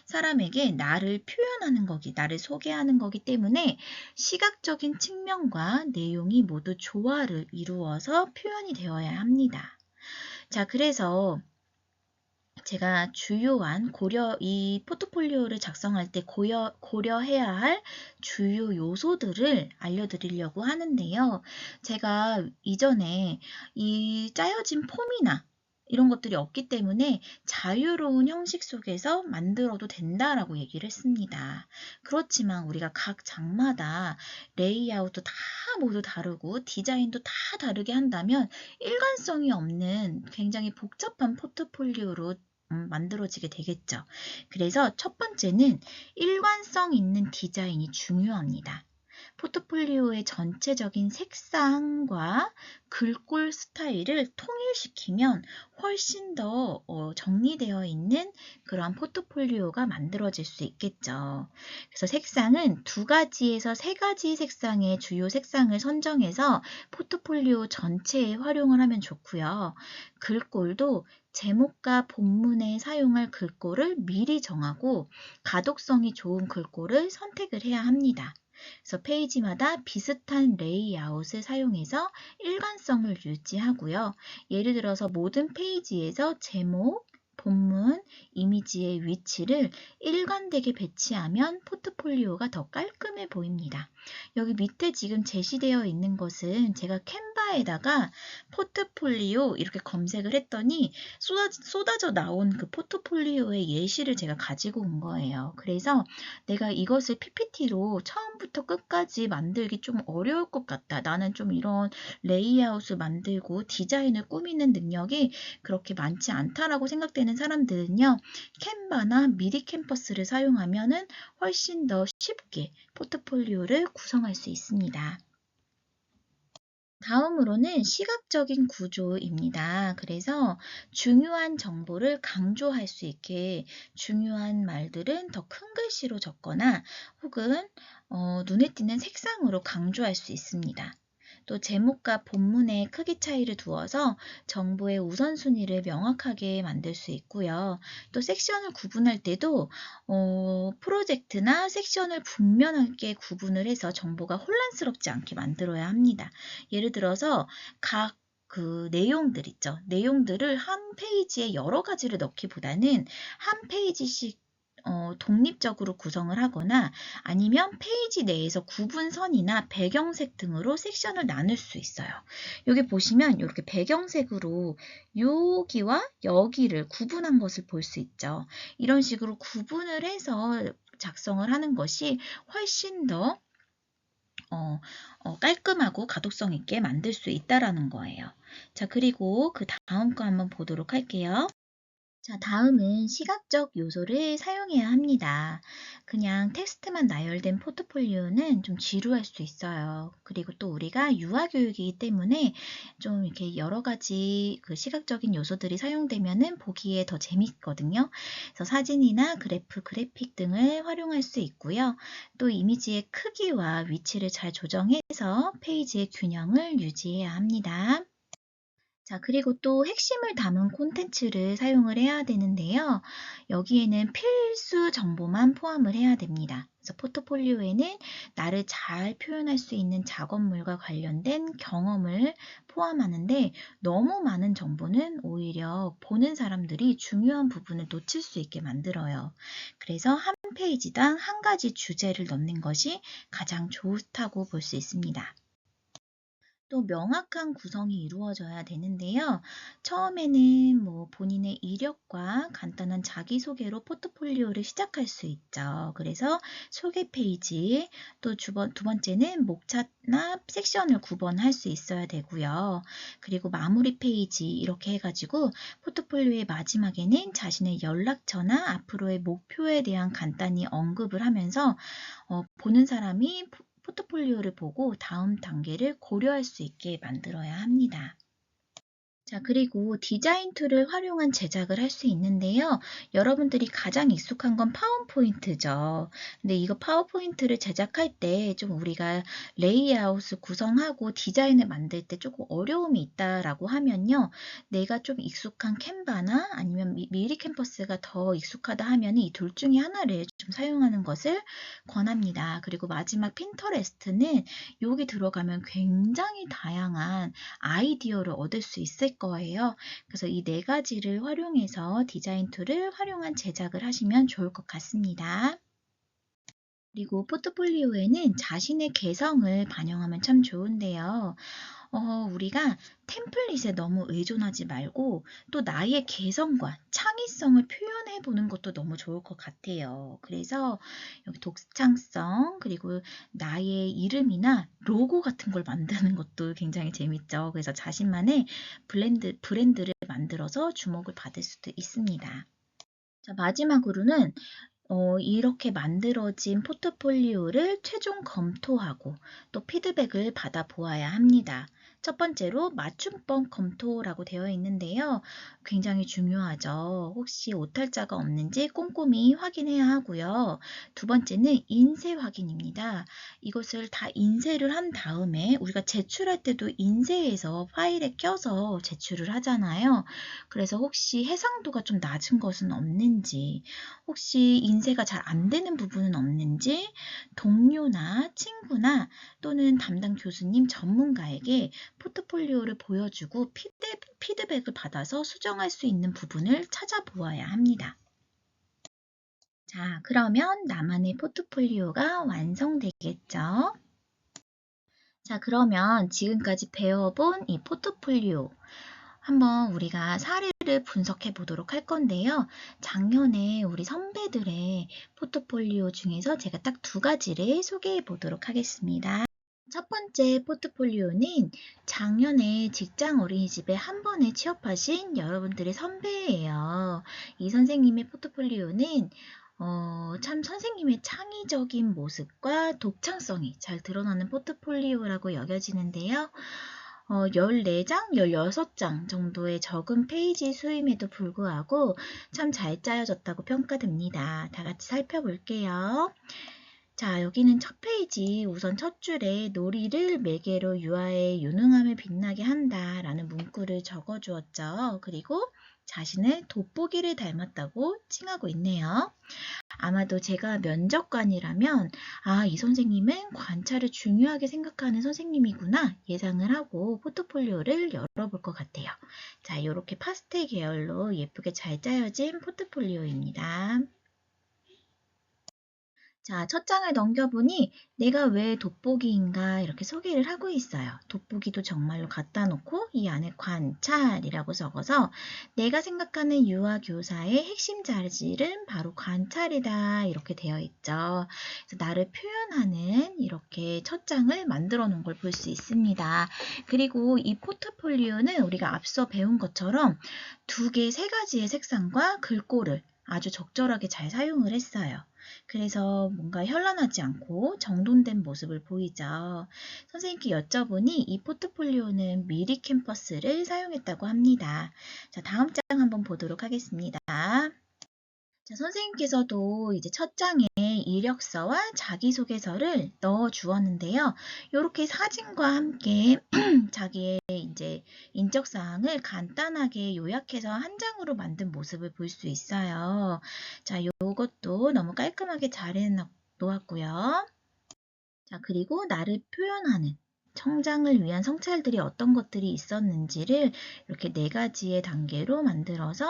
사람에게 나를 표현하는 거기, 나를 소개하는 거기 때문에 시각적인 측면과 내용이 모두 조화를 이루어서 표현이 되어야 합니다. 자, 그래서 제가 주요한 이 포트폴리오를 작성할 때 고려해야 할 주요 요소들을 알려드리려고 하는데요. 제가 이전에 이 짜여진 폼이나 이런 것들이 없기 때문에 자유로운 형식 속에서 만들어도 된다라고 얘기를 했습니다. 그렇지만 우리가 각 장마다 레이아웃도 다 모두 다르고 디자인도 다 다르게 한다면 일관성이 없는 굉장히 복잡한 포트폴리오로 만들어지게 되겠죠. 그래서 첫 번째는 일관성 있는 디자인이 중요합니다. 포트폴리오의 전체적인 색상과 글꼴 스타일을 통일시키면 훨씬 더 정리되어 있는 그러한 포트폴리오가 만들어질 수 있겠죠. 그래서 색상은 2가지에서 3가지 색상의 주요 색상을 선정해서 포트폴리오 전체에 활용을 하면 좋고요. 글꼴도 제목과 본문에 사용할 글꼴을 미리 정하고 가독성이 좋은 글꼴을 선택을 해야 합니다. 그래서 페이지마다 비슷한 레이아웃을 사용해서 일관성을 유지하고요. 예를 들어서 모든 페이지에서 제목, 본문, 이미지의 위치를 일관되게 배치하면 포트폴리오가 더 깔끔해 보입니다. 여기 밑에 지금 제시되어 있는 것은 제가 캔바에다가 포트폴리오 이렇게 검색을 했더니 쏟아져 나온 그 포트폴리오의 예시를 제가 가지고 온 거예요. 그래서 내가 이것을 PPT로 처음부터 끝까지 만들기 좀 어려울 것 같다. 나는 좀 이런 레이아웃을 만들고 디자인을 꾸미는 능력이 그렇게 많지 않다라고 생각되는 사람들은요. 캔바나 미리 캠퍼스를 사용하면은 훨씬 더 쉽게 포트폴리오를 구성할 수 있습니다. 다음으로는 시각적인 구조입니다. 그래서 중요한 정보를 강조할 수 있게 중요한 말들은 더 큰 글씨로 적거나 혹은 눈에 띄는 색상으로 강조할 수 있습니다. 또 제목과 본문의 크기 차이를 두어서 정보의 우선순위를 명확하게 만들 수 있고요. 또 섹션을 구분할 때도 프로젝트나 섹션을 분명하게 구분을 해서 정보가 혼란스럽지 않게 만들어야 합니다. 예를 들어서 각 그 내용들 있죠. 내용들을 한 페이지에 여러 가지를 넣기보다는 한 페이지씩 독립적으로 구성을 하거나 아니면 페이지 내에서 구분선이나 배경색 등으로 섹션을 나눌 수 있어요. 여기 보시면 이렇게 배경색으로 여기와 여기를 구분한 것을 볼 수 있죠. 이런 식으로 구분을 해서 작성을 하는 것이 훨씬 더 깔끔하고 가독성 있게 만들 수 있다라는 거예요. 자, 그리고 그 다음 거 한번 보도록 할게요. 자, 다음은 시각적 요소를 사용해야 합니다. 그냥 텍스트만 나열된 포트폴리오는 좀 지루할 수 있어요. 그리고 또 우리가 유아교육이기 때문에 좀 이렇게 여러 가지 그 시각적인 요소들이 사용되면은 보기에 더 재밌거든요. 그래서 사진이나 그래프, 그래픽 등을 활용할 수 있고요. 또 이미지의 크기와 위치를 잘 조정해서 페이지의 균형을 유지해야 합니다. 자, 그리고 또 핵심을 담은 콘텐츠를 사용을 해야 되는데요. 여기에는 필수 정보만 포함을 해야 됩니다. 그래서 포트폴리오에는 나를 잘 표현할 수 있는 작업물과 관련된 경험을 포함하는데 너무 많은 정보는 오히려 보는 사람들이 중요한 부분을 놓칠 수 있게 만들어요. 그래서 한 페이지당 한 가지 주제를 넣는 것이 가장 좋다고 볼 수 있습니다. 또 명확한 구성이 이루어져야 되는데요. 처음에는 본인의 이력과 간단한 자기소개로 포트폴리오를 시작할 수 있죠. 그래서 소개 페이지, 또 두 번째는 목차나 섹션을 구분할 수 있어야 되고요. 그리고 마무리 페이지 이렇게 해가지고 포트폴리오의 마지막에는 자신의 연락처나 앞으로의 목표에 대한 간단히 언급을 하면서 보는 사람이 포트폴리오를 보고 다음 단계를 고려할 수 있게 만들어야 합니다. 자, 그리고 디자인 툴을 활용한 제작을 할 수 있는데요. 여러분들이 가장 익숙한 건 파워포인트죠. 근데 이거 파워포인트를 제작할 때 좀 우리가 레이아웃을 구성하고 디자인을 만들 때 조금 어려움이 있다라고 하면요. 내가 좀 익숙한 캔바나 아니면 미리 캠퍼스가 더 익숙하다 하면 이 둘 중에 하나를 좀 사용하는 것을 권합니다. 그리고 마지막 핀터레스트는 여기 들어가면 굉장히 다양한 아이디어를 얻을 수 있을 거예요. 그래서 이 네 가지를 활용해서 디자인 툴을 활용한 제작을 하시면 좋을 것 같습니다. 그리고 포트폴리오에는 자신의 개성을 반영하면 참 좋은데요. 우리가 템플릿에 너무 의존하지 말고 또 나의 개성과 창의성을 표현해 보는 것도 너무 좋을 것 같아요. 그래서 여기 독창성 그리고 나의 이름이나 로고 같은 걸 만드는 것도 굉장히 재밌죠. 그래서 자신만의 브랜드를 만들어서 주목을 받을 수도 있습니다. 자, 마지막으로는 이렇게 만들어진 포트폴리오를 최종 검토하고 또 피드백을 받아 보아야 합니다. 첫 번째로 맞춤법 검토라고 되어 있는데요. 굉장히 중요하죠. 혹시 오탈자가 없는지 꼼꼼히 확인해야 하고요. 두 번째는 인쇄 확인입니다. 이것을 다 인쇄를 한 다음에 우리가 제출할 때도 인쇄해서 파일에 껴서 제출을 하잖아요. 그래서 혹시 해상도가 좀 낮은 것은 없는지 혹시 인쇄가 잘 안 되는 부분은 없는지 동료나 친구나 또는 담당 교수님 전문가에게 포트폴리오를 보여주고 피드백을 받아서 수정할 수 있는 부분을 찾아보아야 합니다. 자, 그러면 나만의 포트폴리오가 완성되겠죠? 자, 그러면 지금까지 배워본 이 포트폴리오 한번 우리가 사례를 분석해 보도록 할 건데요. 작년에 우리 선배들의 포트폴리오 중에서 제가 딱 두 가지를 소개해 보도록 하겠습니다. 첫 번째 포트폴리오는 작년에 직장 어린이집에 한 번에 취업하신 여러분들의 선배예요. 이 선생님의 포트폴리오는 참 선생님의 창의적인 모습과 독창성이 잘 드러나는 포트폴리오라고 여겨지는데요. 14장, 16장 정도의 적은 페이지 수임에도 불구하고 참 잘 짜여졌다고 평가됩니다. 다 같이 살펴볼게요. 자, 여기는 첫 페이지 우선 첫 줄에 놀이를 매개로 유아의 유능함을 빛나게 한다 라는 문구를 적어 주었죠. 그리고 자신을 돋보기를 닮았다고 칭하고 있네요. 아마도 제가 면접관이라면 이 선생님은 관찰을 중요하게 생각하는 선생님이구나 예상을 하고 포트폴리오를 열어볼 것 같아요. 자, 이렇게 파스텔 계열로 예쁘게 잘 짜여진 포트폴리오입니다. 자, 첫 장을 넘겨보니 내가 왜 돋보기인가 이렇게 소개를 하고 있어요. 돋보기도 정말로 갖다 놓고 이 안에 관찰이라고 적어서 내가 생각하는 유아 교사의 핵심 자질은 바로 관찰이다 이렇게 되어 있죠. 그래서 나를 표현하는 이렇게 첫 장을 만들어 놓은 걸 볼 수 있습니다. 그리고 이 포트폴리오는 우리가 앞서 배운 것처럼 두 개, 세 가지의 색상과 글꼴을 아주 적절하게 잘 사용을 했어요. 그래서 뭔가 현란하지 않고 정돈된 모습을 보이죠. 선생님께 여쭤보니 이 포트폴리오는 미리 캠퍼스를 사용했다고 합니다. 자, 다음 장 한번 보도록 하겠습니다. 자, 선생님께서도 이제 첫 장에 이력서와 자기소개서를 넣어 주었는데요. 이렇게 사진과 함께 자기의 이제 인적 사항을 간단하게 요약해서 한 장으로 만든 모습을 볼 수 있어요. 자, 요것도 너무 깔끔하게 잘 해놓았고요. 자, 그리고 나를 표현하는 성장을 위한 성찰들이 어떤 것들이 있었는지를 이렇게 네 가지의 단계로 만들어서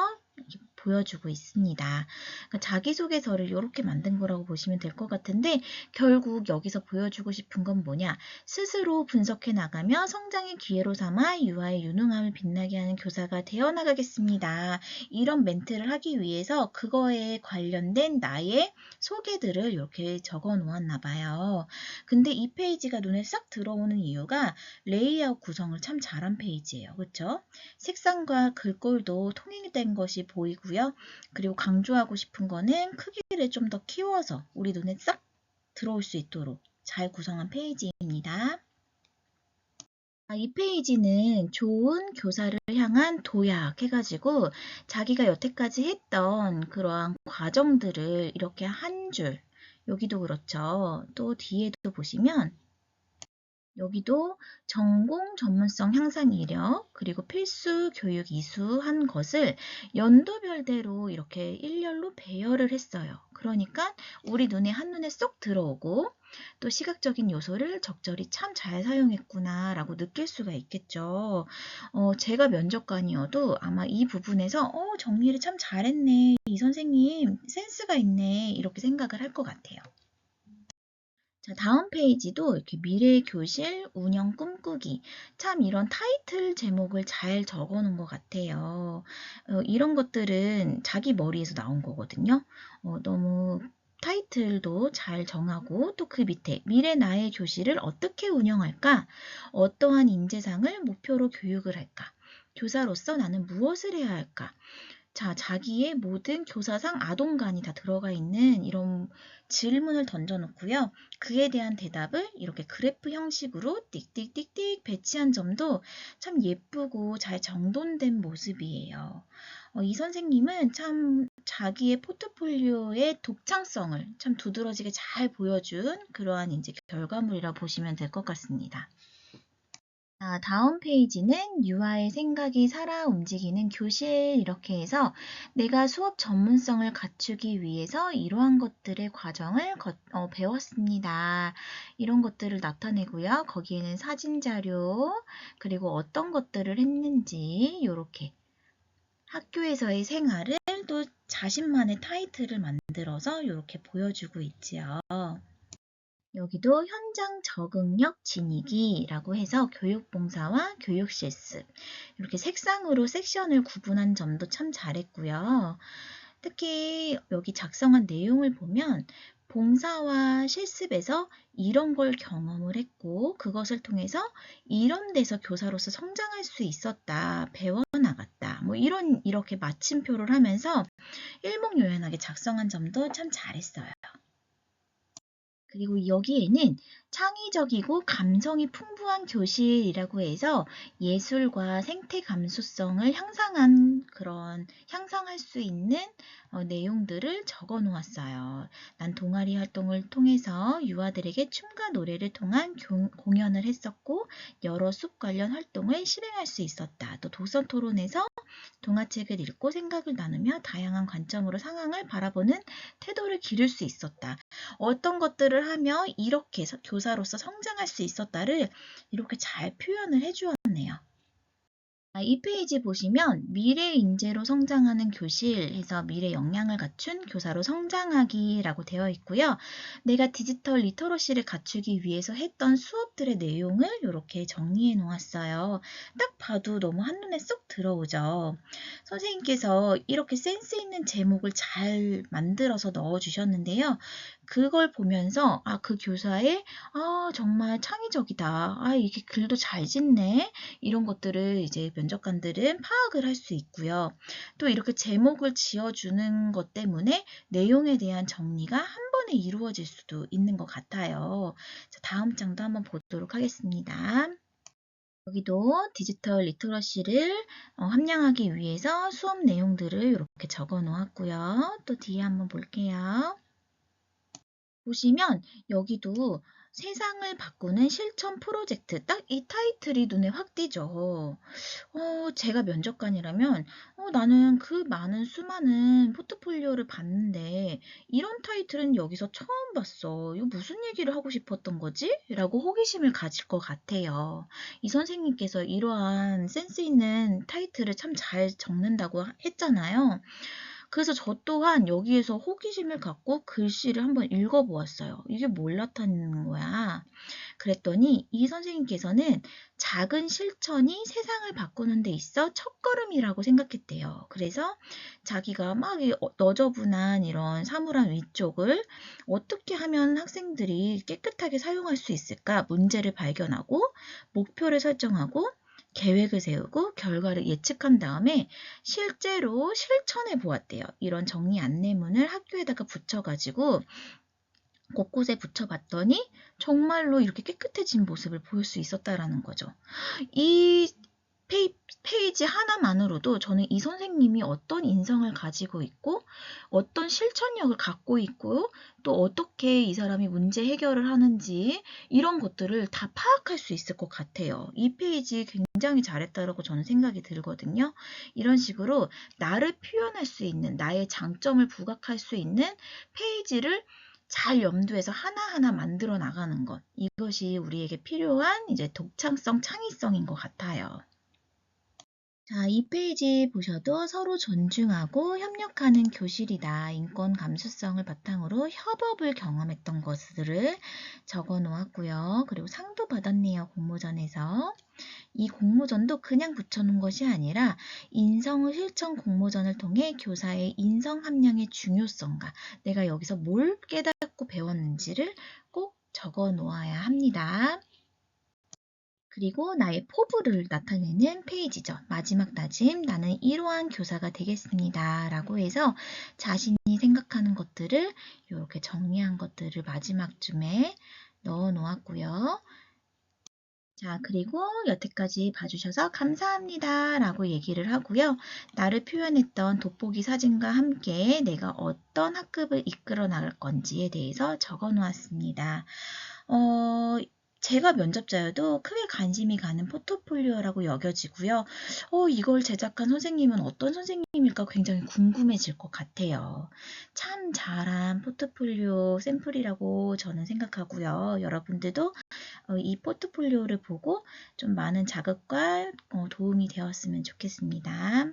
보여주고 있습니다. 그러니까 자기소개서를 이렇게 만든 거라고 보시면 될 것 같은데 결국 여기서 보여주고 싶은 건 뭐냐? 스스로 분석해 나가며 성장의 기회로 삼아 유아의 유능함을 빛나게 하는 교사가 되어 나가겠습니다. 이런 멘트를 하기 위해서 그거에 관련된 나의 소개들을 이렇게 적어 놓았나 봐요. 근데 이 페이지가 눈에 싹 들어오는 이유가 레이아웃 구성을 참 잘한 페이지예요. 그렇죠? 색상과 글꼴도 통일된 것이 보이고요. 그리고 강조하고 싶은 거는 크기를 좀 더 키워서 우리 눈에 싹 들어올 수 있도록 잘 구성한 페이지입니다. 이 페이지는 좋은 교사를 향한 도약 해가지고 자기가 여태까지 했던 그러한 과정들을 이렇게 한 줄, 여기도 그렇죠. 또 뒤에도 보시면 여기도 전공 전문성 향상 이력 그리고 필수 교육 이수한 것을 연도별대로 이렇게 일렬로 배열을 했어요. 그러니까 우리 눈에 한눈에 쏙 들어오고 또 시각적인 요소를 적절히 참 잘 사용했구나 라고 느낄 수가 있겠죠. 제가 면접관이어도 아마 이 부분에서 정리를 참 잘했네. 이 선생님 센스가 있네. 이렇게 생각을 할 것 같아요. 자, 다음 페이지도 이렇게 미래 교실 운영 꿈꾸기. 참 이런 타이틀 제목을 잘 적어 놓은 것 같아요. 이런 것들은 자기 머리에서 나온 거거든요. 너무 타이틀도 잘 정하고 또 그 밑에 미래 나의 교실을 어떻게 운영할까? 어떠한 인재상을 목표로 교육을 할까? 교사로서 나는 무엇을 해야 할까? 자, 자기의 모든 교사상 아동관이 다 들어가 있는 이런 질문을 던져놓고요. 그에 대한 대답을 이렇게 그래프 형식으로 띡띡띡띡 배치한 점도 참 예쁘고 잘 정돈된 모습이에요. 이 선생님은 참 자기의 포트폴리오의 독창성을 참 두드러지게 잘 보여준 그러한 이제 결과물이라 보시면 될 것 같습니다. 자, 다음 페이지는 유아의 생각이 살아 움직이는 교실 이렇게 해서 내가 수업 전문성을 갖추기 위해서 이러한 것들의 과정을 배웠습니다. 이런 것들을 나타내고요. 거기에는 사진 자료 그리고 어떤 것들을 했는지 이렇게 학교에서의 생활을 또 자신만의 타이틀을 만들어서 이렇게 보여주고 있지요. 여기도 현장 적응력 지니기라고 해서 교육봉사와 교육실습 이렇게 색상으로 섹션을 구분한 점도 참 잘했고요. 특히 여기 작성한 내용을 보면 봉사와 실습에서 이런 걸 경험을 했고 그것을 통해서 이런 데서 교사로서 성장할 수 있었다, 배워나갔다 뭐 이렇게 마침표를 하면서 일목요연하게 작성한 점도 참 잘했어요. 그리고 여기에는 창의적이고 감성이 풍부한 교실이라고 해서 예술과 생태 감수성을 향상할 수 있는 내용들을 적어 놓았어요. 난 동아리 활동을 통해서 유아들에게 춤과 노래를 통한 공연을 했었고 여러 숲 관련 활동을 실행할 수 있었다. 또 도서 토론에서 동화책을 읽고 생각을 나누며 다양한 관점으로 상황을 바라보는 태도를 기를 수 있었다. 어떤 것들을 하며 이렇게 교사로서 성장할 수 있었다를 이렇게 잘 표현을 해주었네요. 이 페이지 보시면 미래 인재로 성장하는 교실에서 미래 역량을 갖춘 교사로 성장하기라고 되어 있고요. 내가 디지털 리터러시를 갖추기 위해서 했던 수업들의 내용을 이렇게 정리해 놓았어요. 딱 봐도 너무 한눈에 쏙 들어오죠. 선생님께서 이렇게 센스 있는 제목을 잘 만들어서 넣어주셨는데요. 그걸 보면서 그 교사의 정말 창의적이다. 이게 글도 잘 짓네. 이런 것들을 이제 면접관들은 파악을 할 수 있고요. 또 이렇게 제목을 지어주는 것 때문에 내용에 대한 정리가 한 번에 이루어질 수도 있는 것 같아요. 자, 다음 장도 한번 보도록 하겠습니다. 여기도 디지털 리터러시를 함양하기 위해서 수업 내용들을 이렇게 적어 놓았고요. 또 뒤에 한번 볼게요. 보시면 여기도 세상을 바꾸는 실천 프로젝트 딱 이 타이틀이 눈에 확 띄죠. 제가 면접관이라면 나는 그 많은 수많은 포트폴리오를 봤는데 이런 타이틀은 여기서 처음 봤어. 이거 무슨 얘기를 하고 싶었던 거지? 라고 호기심을 가질 것 같아요. 이 선생님께서 이러한 센스 있는 타이틀을 참 잘 적는다고 했잖아요. 그래서 저 또한 여기에서 호기심을 갖고 글씨를 한번 읽어보았어요. 이게 뭘 나타내는 거야? 그랬더니 이 선생님께서는 작은 실천이 세상을 바꾸는 데 있어 첫걸음이라고 생각했대요. 그래서 자기가 막 너저분한 이런 사물함 위쪽을 어떻게 하면 학생들이 깨끗하게 사용할 수 있을까? 문제를 발견하고 목표를 설정하고 계획을 세우고 결과를 예측한 다음에 실제로 실천해 보았대요. 이런 정리 안내문을 학교에다가 붙여가지고 곳곳에 붙여봤더니 정말로 이렇게 깨끗해진 모습을 보일 수 있었다라는 거죠. 이 페이지 하나만으로도 저는 이 선생님이 어떤 인성을 가지고 있고 어떤 실천력을 갖고 있고 또 어떻게 이 사람이 문제 해결을 하는지 이런 것들을 다 파악할 수 있을 것 같아요. 이 페이지 굉장히 잘했다라고 저는 생각이 들거든요. 이런 식으로 나를 표현할 수 있는 나의 장점을 부각할 수 있는 페이지를 잘 염두에서 하나하나 만들어 나가는 것. 이것이 우리에게 필요한 이제 독창성, 창의성인 것 같아요. 자, 이 페이지 보셔도 서로 존중하고 협력하는 교실이다. 인권 감수성을 바탕으로 협업을 경험했던 것들을 적어 놓았고요. 그리고 상도 받았네요. 공모전에서. 이 공모전도 그냥 붙여놓은 것이 아니라 인성 실천 공모전을 통해 교사의 인성 함량의 중요성과 내가 여기서 뭘 깨닫고 배웠는지를 꼭 적어 놓아야 합니다. 그리고 나의 포부를 나타내는 페이지죠. 마지막 다짐, 나는 이러한 교사가 되겠습니다. 라고 해서 자신이 생각하는 것들을 이렇게 정리한 것들을 마지막쯤에 넣어 놓았고요. 자, 그리고 여태까지 봐주셔서 감사합니다. 라고 얘기를 하고요. 나를 표현했던 돋보기 사진과 함께 내가 어떤 학급을 이끌어 나갈 건지에 대해서 적어 놓았습니다. 제가 면접자여도 크게 관심이 가는 포트폴리오라고 여겨지고요. 이걸 제작한 선생님은 어떤 선생님일까 굉장히 궁금해질 것 같아요. 참 잘한 포트폴리오 샘플이라고 저는 생각하고요. 여러분들도 이 포트폴리오를 보고 좀 많은 자극과 도움이 되었으면 좋겠습니다.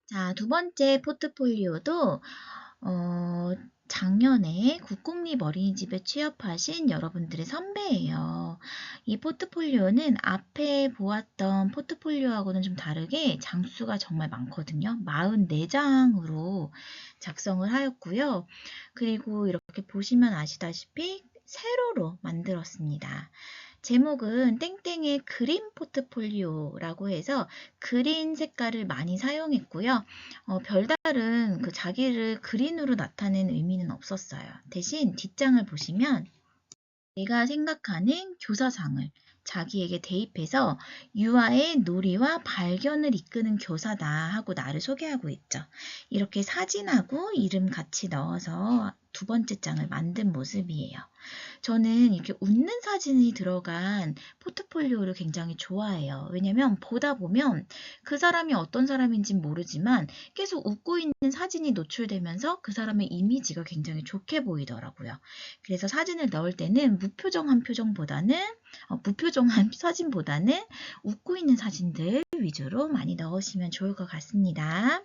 자, 두 번째 포트폴리오도 작년에 국공립 어린이집에 취업하신 여러분들의 선배예요. 이 포트폴리오는 앞에 보았던 포트폴리오하고는 좀 다르게 장수가 정말 많거든요. 44장으로 작성을 하였고요. 그리고 이렇게 보시면 아시다시피 세로로 만들었습니다. 제목은 땡땡의 그린 포트폴리오라고 해서 그린 색깔을 많이 사용했고요. 별다른 자기를 그린으로 나타낸 의미는 없었어요. 대신 뒷장을 보시면 내가 생각하는 교사상을 자기에게 대입해서 유아의 놀이와 발견을 이끄는 교사다 하고 나를 소개하고 있죠. 이렇게 사진하고 이름 같이 넣어서 두 번째 장을 만든 모습이에요. 저는 이렇게 웃는 사진이 들어간 포트폴리오를 굉장히 좋아해요. 왜냐면 보다 보면 그 사람이 어떤 사람인지 모르지만 계속 웃고 있는 사진이 노출되면서 그 사람의 이미지가 굉장히 좋게 보이더라고요. 그래서 사진을 넣을 때는 무표정한 사진보다는 웃고 있는 사진들 위주로 많이 넣으시면 좋을 것 같습니다.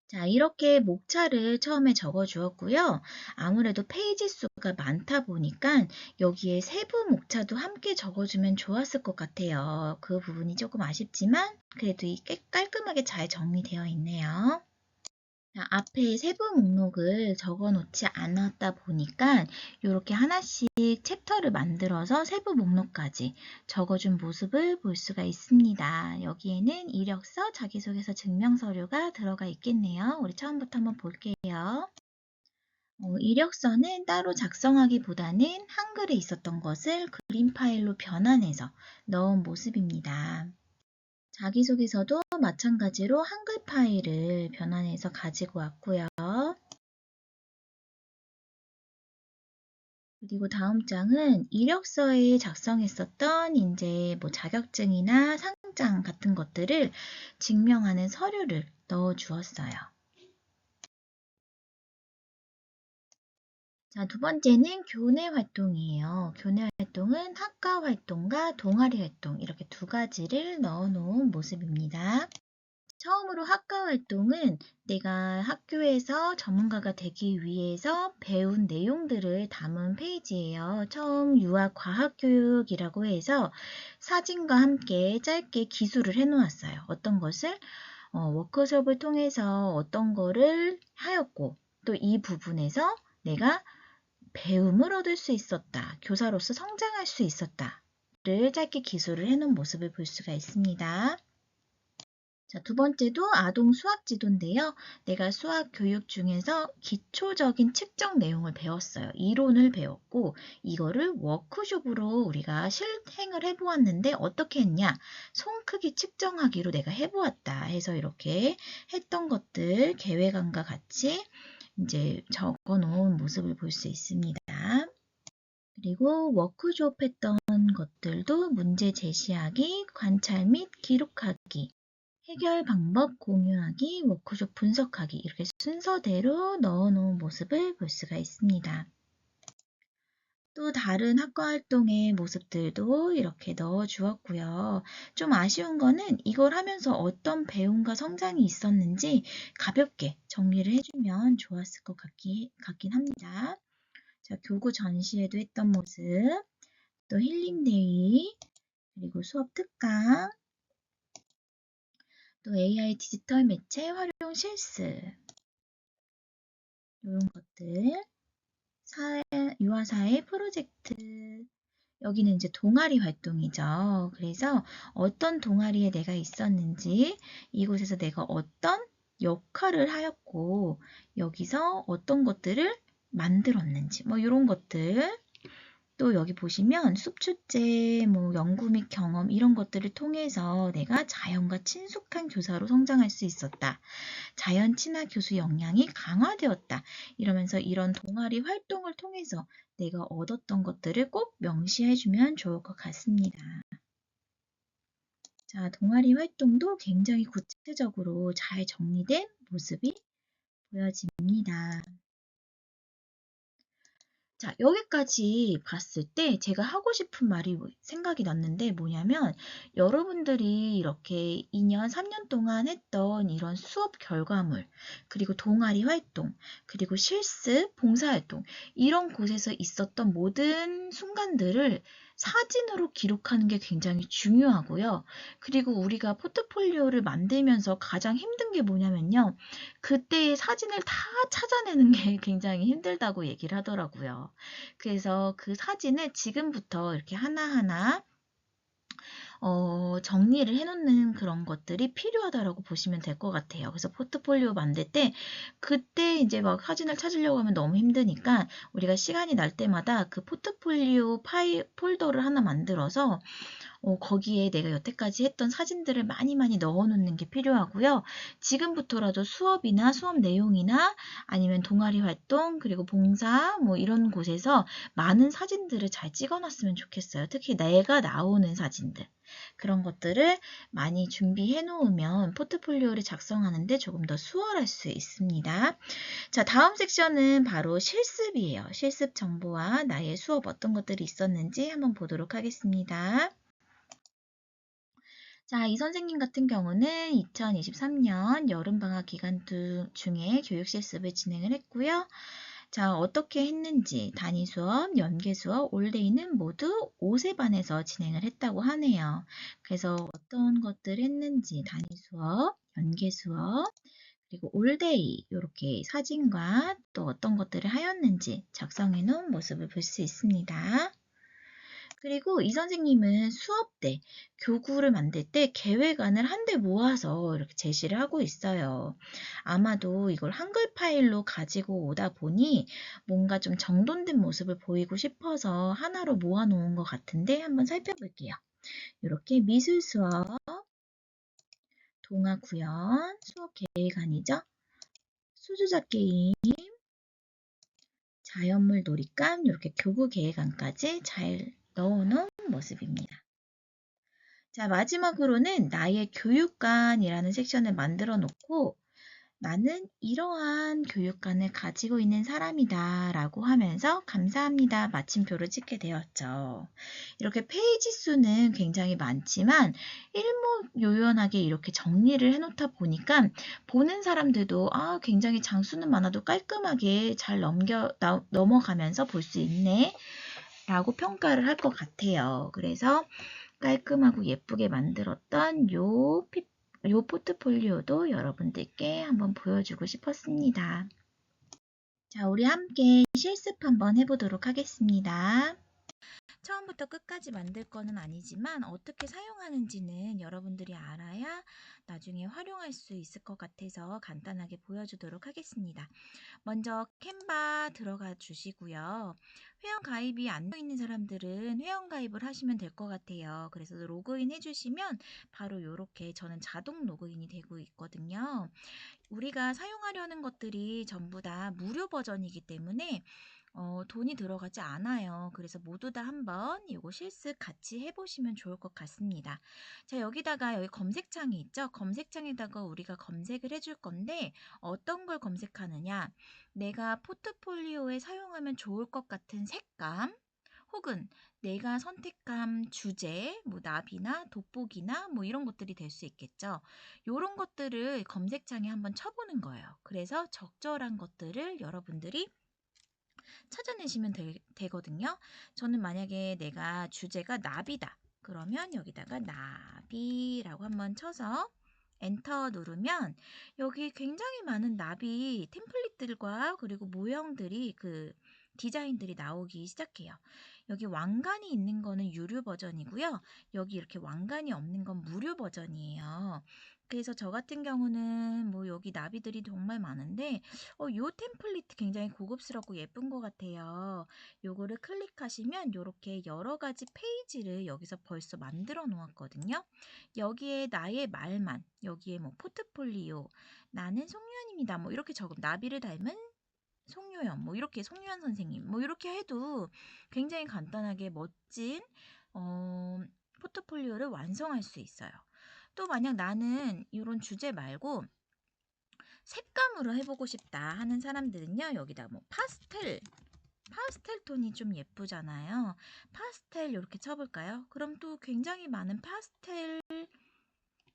자, 이렇게 목차를 처음에 적어 주었고요. 아무래도 페이지 수가 많다 보니까 여기에 세부 목차도 함께 적어주면 좋았을 것 같아요. 그 부분이 조금 아쉽지만 그래도 깔끔하게 잘 정리되어 있네요. 자, 앞에 세부 목록을 적어 놓지 않았다 보니까 이렇게 하나씩 챕터를 만들어서 세부 목록까지 적어준 모습을 볼 수가 있습니다. 여기에는 이력서, 자기소개서, 증명서류가 들어가 있겠네요. 우리 처음부터 한번 볼게요. 이력서는 따로 작성하기보다는 한글에 있었던 것을 그림 파일로 변환해서 넣은 모습입니다. 자기소개서도 마찬가지로 한글 파일을 변환해서 가지고 왔고요. 그리고 다음 장은 이력서에 작성했었던 이제 뭐 자격증이나 상장 같은 것들을 증명하는 서류를 넣어 주었어요. 자, 두 번째는 교내 활동이에요. 교내 활동은 학과 활동과 동아리 활동 이렇게 두 가지를 넣어 놓은 모습입니다. 처음으로 학과 활동은 내가 학교에서 전문가가 되기 위해서 배운 내용들을 담은 페이지예요. 처음 유아 과학교육이라고 해서 사진과 함께 짧게 기술을 해놓았어요. 어떤 것을 워크숍을 통해서 어떤 거를 하였고 또 이 부분에서 내가 배움을 얻을 수 있었다. 교사로서 성장할 수 있었다를 짧게 기술을 해놓은 모습을 볼 수가 있습니다. 자, 두 번째도 아동 수학 지도인데요. 내가 수학 교육 중에서 기초적인 측정 내용을 배웠어요. 이론을 배웠고 이거를 워크숍으로 우리가 실행을 해보았는데 어떻게 했냐? 손 크기 측정하기로 내가 해보았다 해서 이렇게 했던 것들 계획안과 같이 이제 적어 놓은 모습을 볼 수 있습니다. 그리고 워크숍 했던 것들도 문제 제시하기, 관찰 및 기록하기, 해결 방법 공유하기, 워크숍 분석하기 이렇게 순서대로 넣어놓은 모습을 볼 수가 있습니다. 또 다른 학과 활동의 모습들도 이렇게 넣어주었고요. 좀 아쉬운 거는 이걸 하면서 어떤 배움과 성장이 있었는지 가볍게 정리를 해주면 좋았을 것 같긴 합니다. 자, 교구 전시회도 했던 모습, 또 힐링데이, 그리고 수업 특강, 또 AI 디지털 매체 활용 실습 이런 것들, 유아사회 프로젝트 여기는 이제 동아리 활동이죠. 그래서 어떤 동아리에 내가 있었는지 이곳에서 내가 어떤 역할을 하였고 여기서 어떤 것들을 만들었는지 뭐 이런 것들 또 여기 보시면 숲축제, 뭐 연구 및 경험 이런 것들을 통해서 내가 자연과 친숙한 교사로 성장할 수 있었다. 자연 친화 교수 역량이 강화되었다. 이러면서 이런 동아리 활동을 통해서 내가 얻었던 것들을 꼭 명시해주면 좋을 것 같습니다. 자, 동아리 활동도 굉장히 구체적으로 잘 정리된 모습이 보여집니다. 자, 여기까지 봤을 때 제가 하고 싶은 말이 생각이 났는데 뭐냐면 여러분들이 이렇게 2년, 3년 동안 했던 이런 수업 결과물, 그리고 동아리 활동, 그리고 실습, 봉사활동 이런 곳에서 있었던 모든 순간들을 사진으로 기록하는 게 굉장히 중요하고요. 그리고 우리가 포트폴리오를 만들면서 가장 힘든 게 뭐냐면요. 그때의 사진을 다 찾아내는 게 굉장히 힘들다고 얘기를 하더라고요. 그래서 그 사진을 지금부터 이렇게 하나하나 정리를 해놓는 그런 것들이 필요하다라고 보시면 될 것 같아요. 그래서 포트폴리오 만들 때 그때 이제 막 사진을 찾으려고 하면 너무 힘드니까 우리가 시간이 날 때마다 그 포트폴리오 파일 폴더를 하나 만들어서 거기에 내가 여태까지 했던 사진들을 많이 넣어놓는 게 필요하고요. 지금부터라도 수업이나 수업 내용이나 아니면 동아리 활동 그리고 봉사 뭐 이런 곳에서 많은 사진들을 잘 찍어놨으면 좋겠어요. 특히 내가 나오는 사진들. 그런 것들을 많이 준비해 놓으면 포트폴리오를 작성하는데 조금 더 수월할 수 있습니다. 자, 다음 섹션은 바로 실습이에요. 실습 정보와 나의 수업 어떤 것들이 있었는지 한번 보도록 하겠습니다. 자, 이 선생님 같은 경우는 2023년 여름방학 기간 중에 교육 실습을 진행을 했고요. 자, 어떻게 했는지 단위 수업, 연계 수업, 올데이는 모두 5세 반에서 진행을 했다고 하네요. 그래서 어떤 것들 했는지 단위 수업, 연계 수업, 그리고 올데이 이렇게 사진과 또 어떤 것들을 하였는지 작성해 놓은 모습을 볼 수 있습니다. 그리고 이 선생님은 수업 때 교구를 만들 때 계획안을 한데 모아서 이렇게 제시를 하고 있어요. 아마도 이걸 한글 파일로 가지고 오다 보니 뭔가 좀 정돈된 모습을 보이고 싶어서 하나로 모아 놓은 것 같은데 한번 살펴볼게요. 이렇게 미술 수업, 동화 구연, 수업 계획안이죠. 수주자 게임, 자연물 놀이감 이렇게 교구 계획안까지 잘 넣어놓은 모습입니다. 자, 마지막으로는 나의 교육관이라는 섹션을 만들어 놓고 나는 이러한 교육관을 가지고 있는 사람이다 라고 하면서 감사합니다 마침표를 찍게 되었죠. 이렇게 페이지 수는 굉장히 많지만 일목요연하게 이렇게 정리를 해놓다 보니까 보는 사람들도 굉장히 장수는 많아도 깔끔하게 잘 넘어가면서 볼 수 있네 라고 평가를 할 것 같아요. 그래서 깔끔하고 예쁘게 만들었던 요 포트폴리오도 여러분들께 한번 보여주고 싶었습니다. 자, 우리 함께 실습 한번 해보도록 하겠습니다. 처음부터 끝까지 만들 거는 아니지만 어떻게 사용하는지는 여러분들이 알아야 나중에 활용할 수 있을 것 같아서 간단하게 보여주도록 하겠습니다. 먼저 캔바 들어가 주시고요. 회원 가입이 안 되어 있는 사람들은 회원 가입을 하시면 될 것 같아요. 그래서 로그인 해주시면 바로 이렇게 저는 자동 로그인이 되고 있거든요. 우리가 사용하려는 것들이 전부 다 무료 버전이기 때문에 돈이 들어가지 않아요. 그래서 모두 다 한번 이거 실습 같이 해보시면 좋을 것 같습니다. 자, 여기다가 여기 검색창이 있죠? 검색창에다가 우리가 검색을 해줄 건데 어떤 걸 검색하느냐? 내가 포트폴리오에 사용하면 좋을 것 같은 색감 혹은 내가 선택한 주제, 뭐 나비나 돋보기나 뭐 이런 것들이 될 수 있겠죠. 이런 것들을 검색창에 한번 쳐보는 거예요. 그래서 적절한 것들을 여러분들이 찾아내시면 되거든요. 저는 만약에 내가 주제가 나비다. 그러면 여기다가 나비라고 한번 쳐서 엔터 누르면 여기 굉장히 많은 나비 템플릿들과 그리고 모형들이 디자인들이 나오기 시작해요. 여기 왕관이 있는 거는 유료 버전이고요. 여기 이렇게 왕관이 없는 건 무료 버전이에요. 그래서 저 같은 경우는 뭐 여기 나비들이 정말 많은데 요 템플릿 굉장히 고급스럽고 예쁜 것 같아요. 요거를 클릭하시면 이렇게 여러 가지 페이지를 여기서 벌써 만들어 놓았거든요. 여기에 나의 말만, 여기에 뭐 포트폴리오, 나는 송유연입니다. 뭐 이렇게 나비를 닮은 송유연, 뭐 이렇게 송유연 선생님, 뭐 이렇게 해도 굉장히 간단하게 멋진 포트폴리오를 완성할 수 있어요. 또 만약 나는 이런 주제 말고 색감으로 해보고 싶다 하는 사람들은요. 여기다 뭐 파스텔 톤이 좀 예쁘잖아요. 파스텔 이렇게 쳐볼까요? 그럼 또 굉장히 많은 파스텔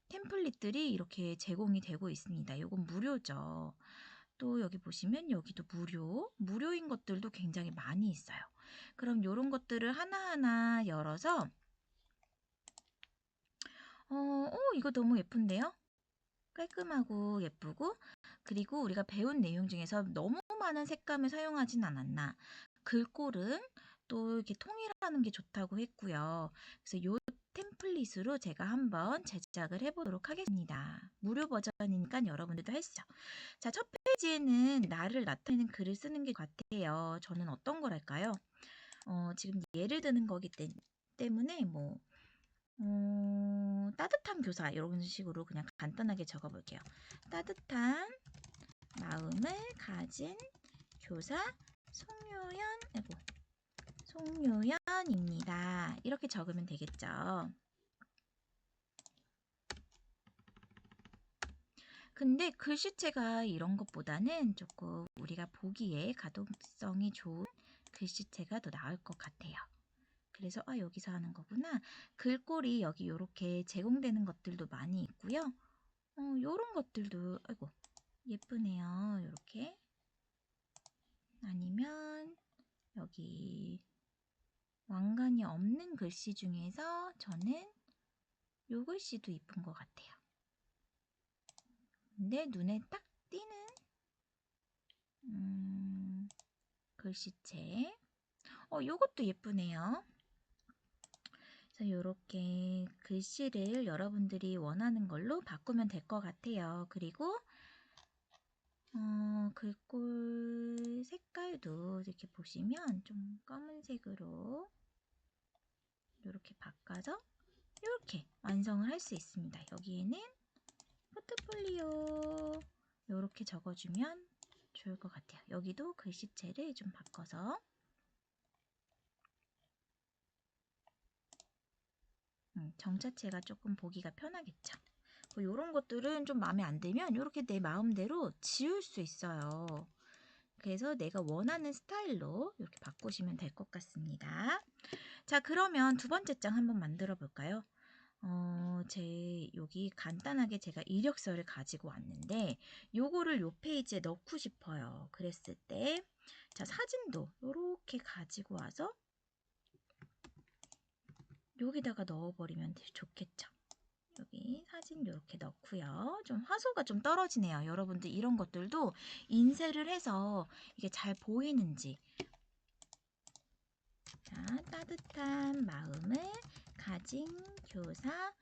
템플릿들이 이렇게 제공이 되고 있습니다. 이건 무료죠. 또 여기 보시면 여기도 무료인 것들도 굉장히 많이 있어요. 그럼 이런 것들을 하나하나 열어서 이거 너무 예쁜데요? 깔끔하고 예쁘고 그리고 우리가 배운 내용 중에서 너무 많은 색감을 사용하진 않았나. 글꼴은 또 이렇게 통일하는 게 좋다고 했고요. 그래서 요 템플릿으로 제가 한번 제작을 해보도록 하겠습니다. 무료 버전이니까 여러분들도 할 수 있죠. 자, 첫 페이지에는 나를 나타내는 글을 쓰는 게 같아요. 저는 어떤 걸 할까요? 지금 예를 드는 거기 때문에 뭐 따뜻한 교사 이런 식으로 그냥 간단하게 적어볼게요. 따뜻한 마음을 가진 교사 송유연입니다. 이렇게 적으면 되겠죠. 근데 글씨체가 이런 것보다는 조금 우리가 보기에 가독성이 좋은 글씨체가 더 나을 것 같아요. 그래서 여기서 하는 거구나. 글꼴이 여기 이렇게 제공되는 것들도 많이 있고요. 요런 것들도 아이고 예쁘네요. 이렇게 아니면 여기 왕관이 없는 글씨 중에서 저는 요 글씨도 이쁜 것 같아요. 근데 눈에 딱 띄는 글씨체 요것도 예쁘네요. 그래서 이렇게 글씨를 여러분들이 원하는 걸로 바꾸면 될 것 같아요. 그리고 글꼴 색깔도 이렇게 보시면 좀 검은색으로 이렇게 바꿔서 이렇게 완성을 할 수 있습니다. 여기에는 포트폴리오 이렇게 적어주면 좋을 것 같아요. 여기도 글씨체를 좀 바꿔서 정자체가 조금 보기가 편하겠죠. 이런 것들은 좀 마음에 안 들면 이렇게 내 마음대로 지울 수 있어요. 그래서 내가 원하는 스타일로 이렇게 바꾸시면 될 것 같습니다. 자, 그러면 두 번째 장 한번 만들어 볼까요? 여기 간단하게 제가 이력서를 가지고 왔는데 요거를 요 페이지에 넣고 싶어요. 그랬을 때 자, 사진도 이렇게 가지고 와서 여기다가 넣어버리면 좋겠죠. 여기 사진 이렇게 넣고요. 좀 화소가 좀 떨어지네요. 여러분들 이런 것들도 인쇄를 해서 이게 잘 보이는지. 자, 따뜻한 마음을 가진 교사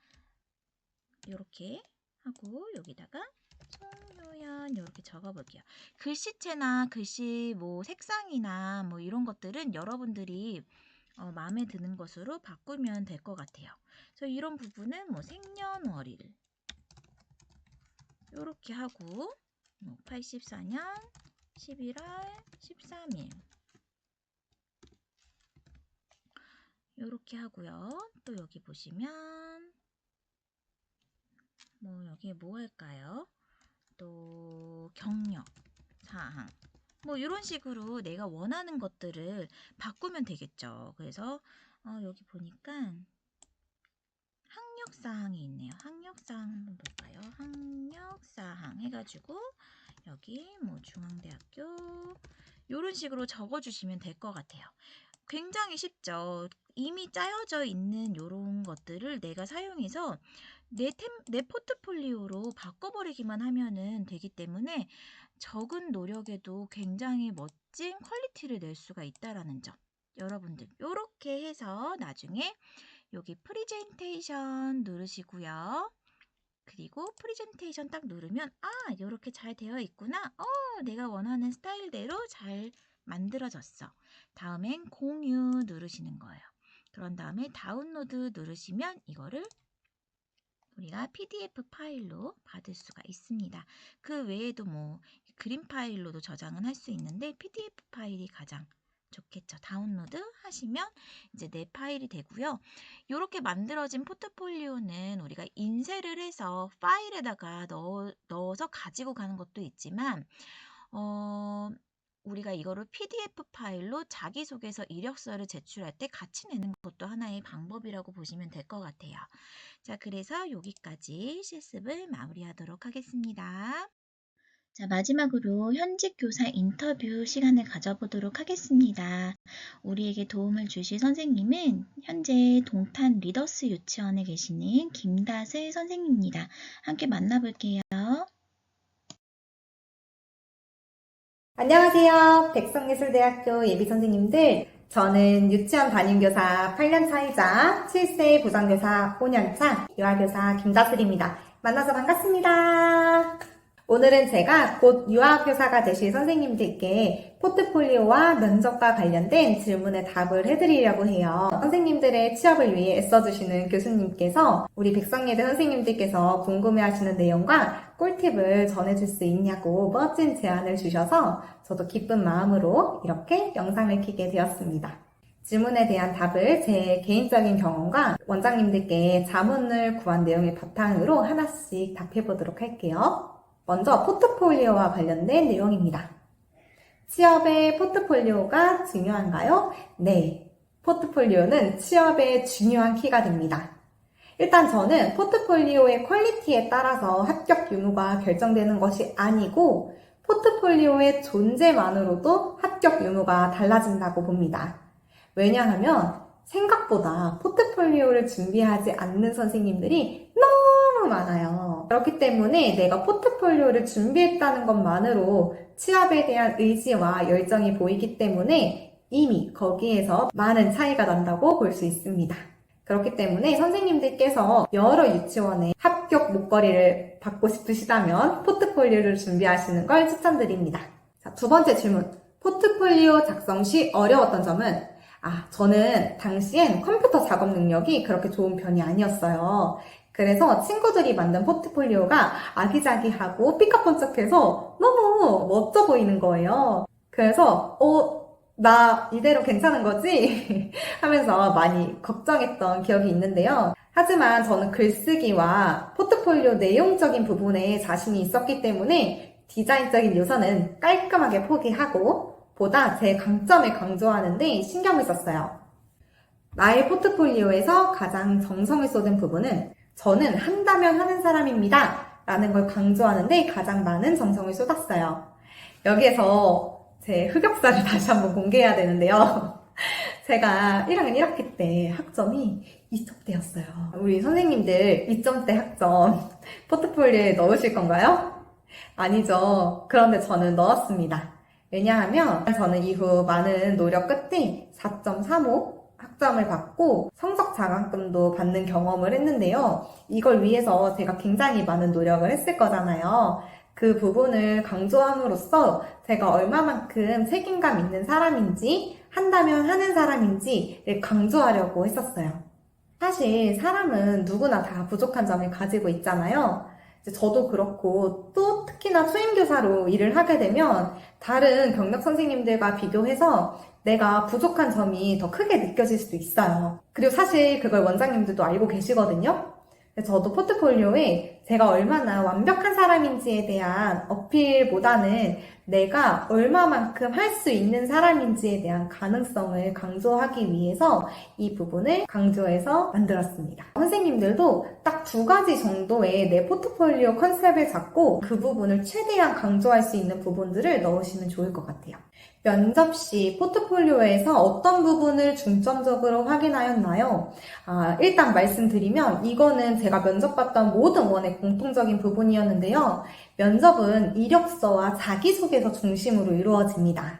이렇게 하고 여기다가 송효연 이렇게 적어볼게요. 글씨체나 글씨 뭐 색상이나 뭐 이런 것들은 여러분들이 마음에 드는 것으로 바꾸면 될 것 같아요. 그래서 이런 부분은 뭐 생년월일 이렇게 하고 84년 11월 13일 이렇게 하고요. 또 여기 보시면 뭐 여기 뭐 할까요? 또 경력, 사항 뭐 이런 식으로 내가 원하는 것들을 바꾸면 되겠죠. 그래서 여기 보니까 학력사항이 있네요. 학력사항 한번 볼까요? 학력사항 해가지고 여기 뭐 중앙대학교 이런 식으로 적어주시면 될 것 같아요. 굉장히 쉽죠. 이미 짜여져 있는 이런 것들을 내가 사용해서 내 포트폴리오로 바꿔버리기만 하면은 되기 때문에 적은 노력에도 굉장히 멋진 퀄리티를 낼 수가 있다라는 점. 여러분들 이렇게 해서 나중에 여기 프리젠테이션 누르시고요. 그리고 프리젠테이션 딱 누르면 이렇게 잘 되어 있구나. 내가 원하는 스타일대로 잘 만들어졌어. 다음엔 공유 누르시는 거예요. 그런 다음에 다운로드 누르시면 이거를 우리가 PDF 파일로 받을 수가 있습니다. 그 외에도 뭐 그림 파일로도 저장은 할 수 있는데 PDF 파일이 가장 좋겠죠. 다운로드 하시면 이제 내 파일이 되고요. 이렇게 만들어진 포트폴리오는 우리가 인쇄를 해서 파일에다가 넣어서 가지고 가는 것도 있지만 우리가 이거를 PDF 파일로 자기소개서 이력서를 제출할 때 같이 내는 것도 하나의 방법이라고 보시면 될 것 같아요. 자, 그래서 여기까지 실습을 마무리하도록 하겠습니다. 자, 마지막으로 현직 교사 인터뷰 시간을 가져보도록 하겠습니다. 우리에게 도움을 주실 선생님은 현재 동탄 리더스 유치원에 계시는 김다슬 선생님입니다. 함께 만나볼게요. 안녕하세요. 백성예술대학교 예비선생님들. 저는 유치원 담임교사 8년 차이자 7세 부장교사 5년 차 유아교사 김다슬입니다. 만나서 반갑습니다. 오늘은 제가 곧 유아교사가 되실 선생님들께 포트폴리오와 면접과 관련된 질문에 답을 해드리려고 해요. 선생님들의 취업을 위해 애써주시는 교수님께서 우리 백성예대 선생님들께서 궁금해하시는 내용과 꿀팁을 전해줄 수 있냐고 멋진 제안을 주셔서 저도 기쁜 마음으로 이렇게 영상을 켜게 되었습니다. 질문에 대한 답을 제 개인적인 경험과 원장님들께 자문을 구한 내용을 바탕으로 하나씩 답해보도록 할게요. 먼저 포트폴리오와 관련된 내용입니다. 취업에 포트폴리오가 중요한가요? 네, 포트폴리오는 취업에 중요한 키가 됩니다. 일단 저는 포트폴리오의 퀄리티에 따라서 합격 유무가 결정되는 것이 아니고 포트폴리오의 존재만으로도 합격 유무가 달라진다고 봅니다. 왜냐하면 생각보다 포트폴리오를 준비하지 않는 선생님들이 너무 많아요. 그렇기 때문에 내가 포트폴리오를 준비했다는 것만으로 취업에 대한 의지와 열정이 보이기 때문에 이미 거기에서 많은 차이가 난다고 볼 수 있습니다. 그렇기 때문에 선생님들께서 여러 유치원의 합격 목걸이를 받고 싶으시다면 포트폴리오를 준비하시는 걸 추천드립니다. 자, 두 번째 질문. 포트폴리오 작성 시 어려웠던 점은 저는 당시엔 컴퓨터 작업 능력이 그렇게 좋은 편이 아니었어요. 그래서 친구들이 만든 포트폴리오가 아기자기하고 삐까뻔쩍해서 너무 멋져 보이는 거예요. 그래서 나 이대로 괜찮은 거지? 하면서 많이 걱정했던 기억이 있는데요. 하지만 저는 글쓰기와 포트폴리오 내용적인 부분에 자신이 있었기 때문에 디자인적인 요소는 깔끔하게 포기하고 보다 제 강점을 강조하는 데 신경을 썼어요. 나의 포트폴리오에서 가장 정성을 쏟은 부분은 저는 한다면 하는 사람입니다 라는 걸 강조하는 데 가장 많은 정성을 쏟았어요. 여기에서 제 흑역사를 다시 한번 공개해야 되는데요. 제가 1학년 1학기 때 학점이 2점대였어요. 우리 선생님들 2점대 학점 포트폴리오에 넣으실 건가요? 아니죠. 그런데 저는 넣었습니다. 왜냐하면 저는 이후 많은 노력 끝에 4.35 학점을 받고 성적 장학금도 받는 경험을 했는데요. 이걸 위해서 제가 굉장히 많은 노력을 했을 거잖아요. 그 부분을 강조함으로써 제가 얼마만큼 책임감 있는 사람인지, 한다면 하는 사람인지를 강조하려고 했었어요. 사실 사람은 누구나 다 부족한 점을 가지고 있잖아요. 저도 그렇고 또 특히나 수행교사로 일을 하게 되면 다른 경력 선생님들과 비교해서 내가 부족한 점이 더 크게 느껴질 수도 있어요. 그리고 사실 그걸 원장님들도 알고 계시거든요. 저도 포트폴리오에 제가 얼마나 완벽한 사람인지에 대한 어필보다는 내가 얼마만큼 할 수 있는 사람인지에 대한 가능성을 강조하기 위해서 이 부분을 강조해서 만들었습니다. 선생님들도 딱 2가지 정도의 내 포트폴리오 컨셉을 잡고 그 부분을 최대한 강조할 수 있는 부분들을 넣으시면 좋을 것 같아요. 면접 시 포트폴리오에서 어떤 부분을 중점적으로 확인하였나요? 일단 말씀드리면 이거는 제가 면접봤던 모든 원의 공통적인 부분이었는데요. 면접은 이력서와 자기소개서 중심으로 이루어집니다.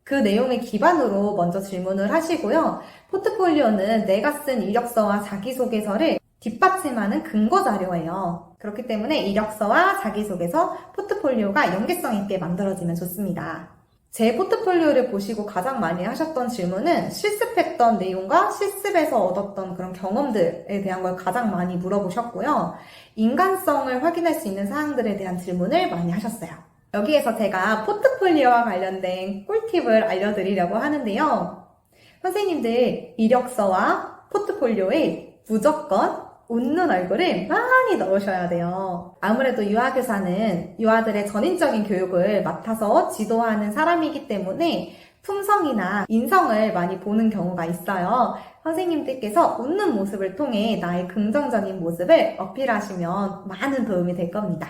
그 내용을 기반으로 먼저 질문을 하시고요. 포트폴리오는 내가 쓴 이력서와 자기소개서를 뒷받침하는 근거 자료예요. 그렇기 때문에 이력서와 자기소개서, 포트폴리오가 연계성 있게 만들어지면 좋습니다. 제 포트폴리오를 보시고 가장 많이 하셨던 질문은 실습했던 내용과 실습에서 얻었던 그런 경험들에 대한 걸 가장 많이 물어보셨고요. 인간성을 확인할 수 있는 사항들에 대한 질문을 많이 하셨어요. 여기에서 제가 포트폴리오와 관련된 꿀팁을 알려드리려고 하는데요. 선생님들 이력서와 포트폴리오에 무조건 웃는 얼굴을 많이 넣으셔야 돼요. 아무래도 유아교사는 유아들의 전인적인 교육을 맡아서 지도하는 사람이기 때문에 품성이나 인성을 많이 보는 경우가 있어요. 선생님들께서 웃는 모습을 통해 나의 긍정적인 모습을 어필하시면 많은 도움이 될 겁니다.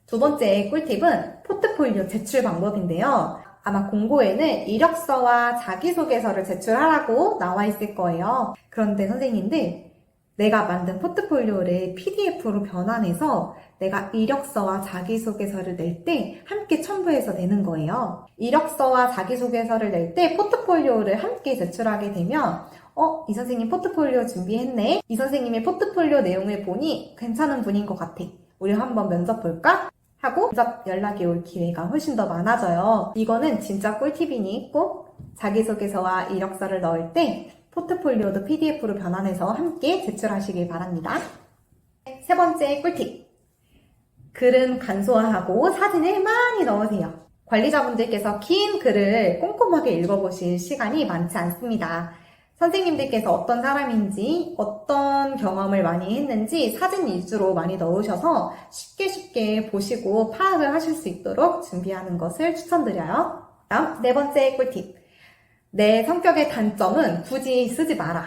2번째 꿀팁은 포트폴리오 제출 방법인데요. 아마 공고에는 이력서와 자기소개서를 제출하라고 나와 있을 거예요. 그런데 선생님들, 내가 만든 포트폴리오를 PDF로 변환해서 내가 이력서와 자기소개서를 낼 때 함께 첨부해서 내는 거예요. 이력서와 자기소개서를 낼 때 포트폴리오를 함께 제출하게 되면 이 선생님 포트폴리오 준비했네? 이 선생님의 포트폴리오 내용을 보니 괜찮은 분인 것 같아. 우리 한번 면접 볼까? 하고 면접 연락이 올 기회가 훨씬 더 많아져요. 이거는 진짜 꿀팁이니 꼭 자기소개서와 이력서를 넣을 때 포트폴리오도 PDF로 변환해서 함께 제출하시길 바랍니다. 3번째 꿀팁. 글은 간소화하고 사진을 많이 넣으세요. 관리자분들께서 긴 글을 꼼꼼하게 읽어보실 시간이 많지 않습니다. 선생님들께서 어떤 사람인지, 어떤 경험을 많이 했는지 사진 위주로 많이 넣으셔서 쉽게 보시고 파악을 하실 수 있도록 준비하는 것을 추천드려요. 다음 4번째 꿀팁. 내 성격의 단점은 굳이 쓰지 마라.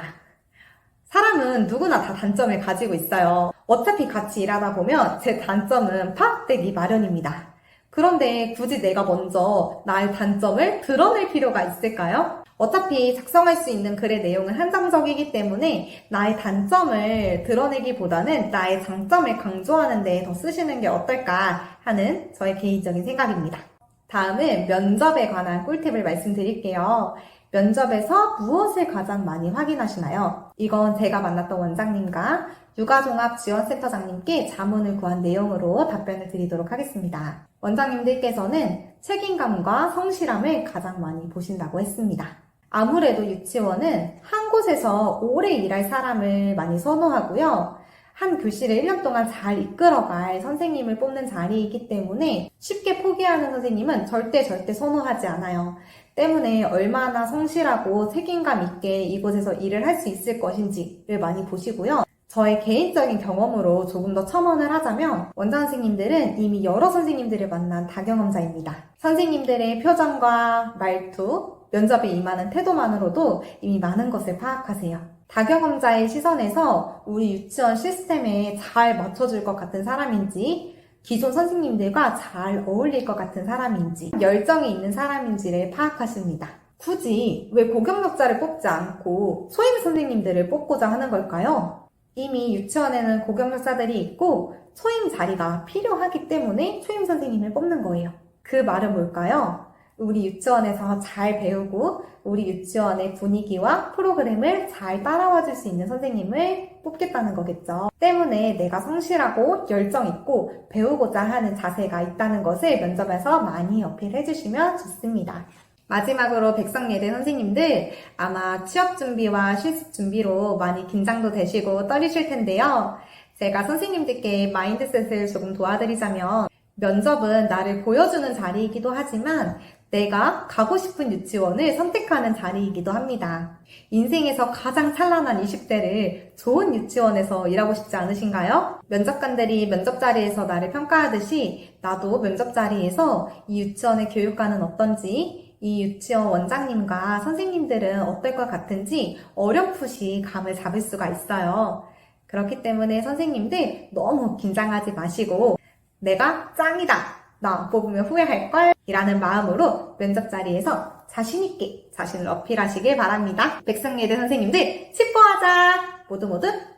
사람은 누구나 다 단점을 가지고 있어요. 어차피 같이 일하다 보면 제 단점은 파악되기 마련입니다. 그런데 굳이 내가 먼저 나의 단점을 드러낼 필요가 있을까요? 어차피 작성할 수 있는 글의 내용은 한정적이기 때문에 나의 단점을 드러내기보다는 나의 장점을 강조하는 데 더 쓰시는 게 어떨까 하는 저의 개인적인 생각입니다. 다음은 면접에 관한 꿀팁을 말씀드릴게요. 면접에서 무엇을 가장 많이 확인하시나요? 이건 제가 만났던 원장님과 육아종합지원센터장님께 자문을 구한 내용으로 답변을 드리도록 하겠습니다. 원장님들께서는 책임감과 성실함을 가장 많이 보신다고 했습니다. 아무래도 유치원은 한 곳에서 오래 일할 사람을 많이 선호하고요. 한 교실을 1년 동안 잘 이끌어갈 선생님을 뽑는 자리이기 때문에 쉽게 포기하는 선생님은 절대 선호하지 않아요. 때문에 얼마나 성실하고 책임감 있게 이곳에서 일을 할 수 있을 것인지를 많이 보시고요. 저의 개인적인 경험으로 조금 더 첨언을 하자면 원장 선생님들은 이미 여러 선생님들을 만난 다경험자입니다. 선생님들의 표정과 말투, 면접에 임하는 태도만으로도 이미 많은 것을 파악하세요. 다경험자의 시선에서 우리 유치원 시스템에 잘 맞춰줄 것 같은 사람인지, 기존 선생님들과 잘 어울릴 것 같은 사람인지, 열정이 있는 사람인지를 파악하십니다. 굳이 왜 고경력자를 뽑지 않고 소임 선생님들을 뽑고자 하는 걸까요? 이미 유치원에는 고경력자들이 있고 소임 자리가 필요하기 때문에 소임 선생님을 뽑는 거예요. 그 말은 뭘까요? 우리 유치원에서 잘 배우고 우리 유치원의 분위기와 프로그램을 잘 따라와 줄 수 있는 선생님을 뽑겠다는 거겠죠. 때문에 내가 성실하고 열정 있고 배우고자 하는 자세가 있다는 것을 면접에서 많이 어필해 주시면 좋습니다. 마지막으로 백성예대 선생님들 아마 취업 준비와 실습 준비로 많이 긴장도 되시고 떨리실 텐데요. 제가 선생님들께 마인드셋을 조금 도와드리자면 면접은 나를 보여주는 자리이기도 하지만 내가 가고 싶은 유치원을 선택하는 자리이기도 합니다. 인생에서 가장 찬란한 20대를 좋은 유치원에서 일하고 싶지 않으신가요? 면접관들이 면접 자리에서 나를 평가하듯이 나도 면접 자리에서 이 유치원의 교육과는 어떤지, 이 유치원 원장님과 선생님들은 어떨 것 같은지 어렴풋이 감을 잡을 수가 있어요. 그렇기 때문에 선생님들 너무 긴장하지 마시고 내가 짱이다! 나 뽑으면 후회할걸? 이라는 마음으로 면접 자리에서 자신있게 자신을 어필하시길 바랍니다. 백성예대 선생님들 치포하자! 모두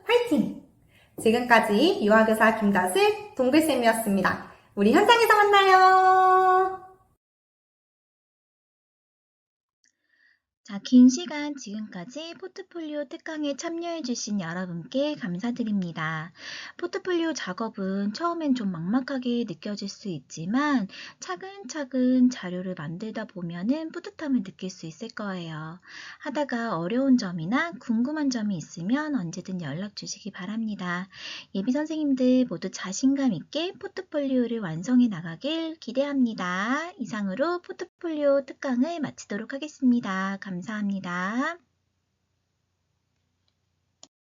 화이팅! 지금까지 유아교사 김다슬 동글쌤이었습니다. 우리 현장에서 만나요! 자, 긴 시간 지금까지 포트폴리오 특강에 참여해주신 여러분께 감사드립니다. 포트폴리오 작업은 처음엔 좀 막막하게 느껴질 수 있지만 차근차근 자료를 만들다 보면은 뿌듯함을 느낄 수 있을 거예요. 하다가 어려운 점이나 궁금한 점이 있으면 언제든 연락 주시기 바랍니다. 예비 선생님들 모두 자신감 있게 포트폴리오를 완성해 나가길 기대합니다. 이상으로 포트폴리오 특강을 마치도록 하겠습니다. 감사합니다.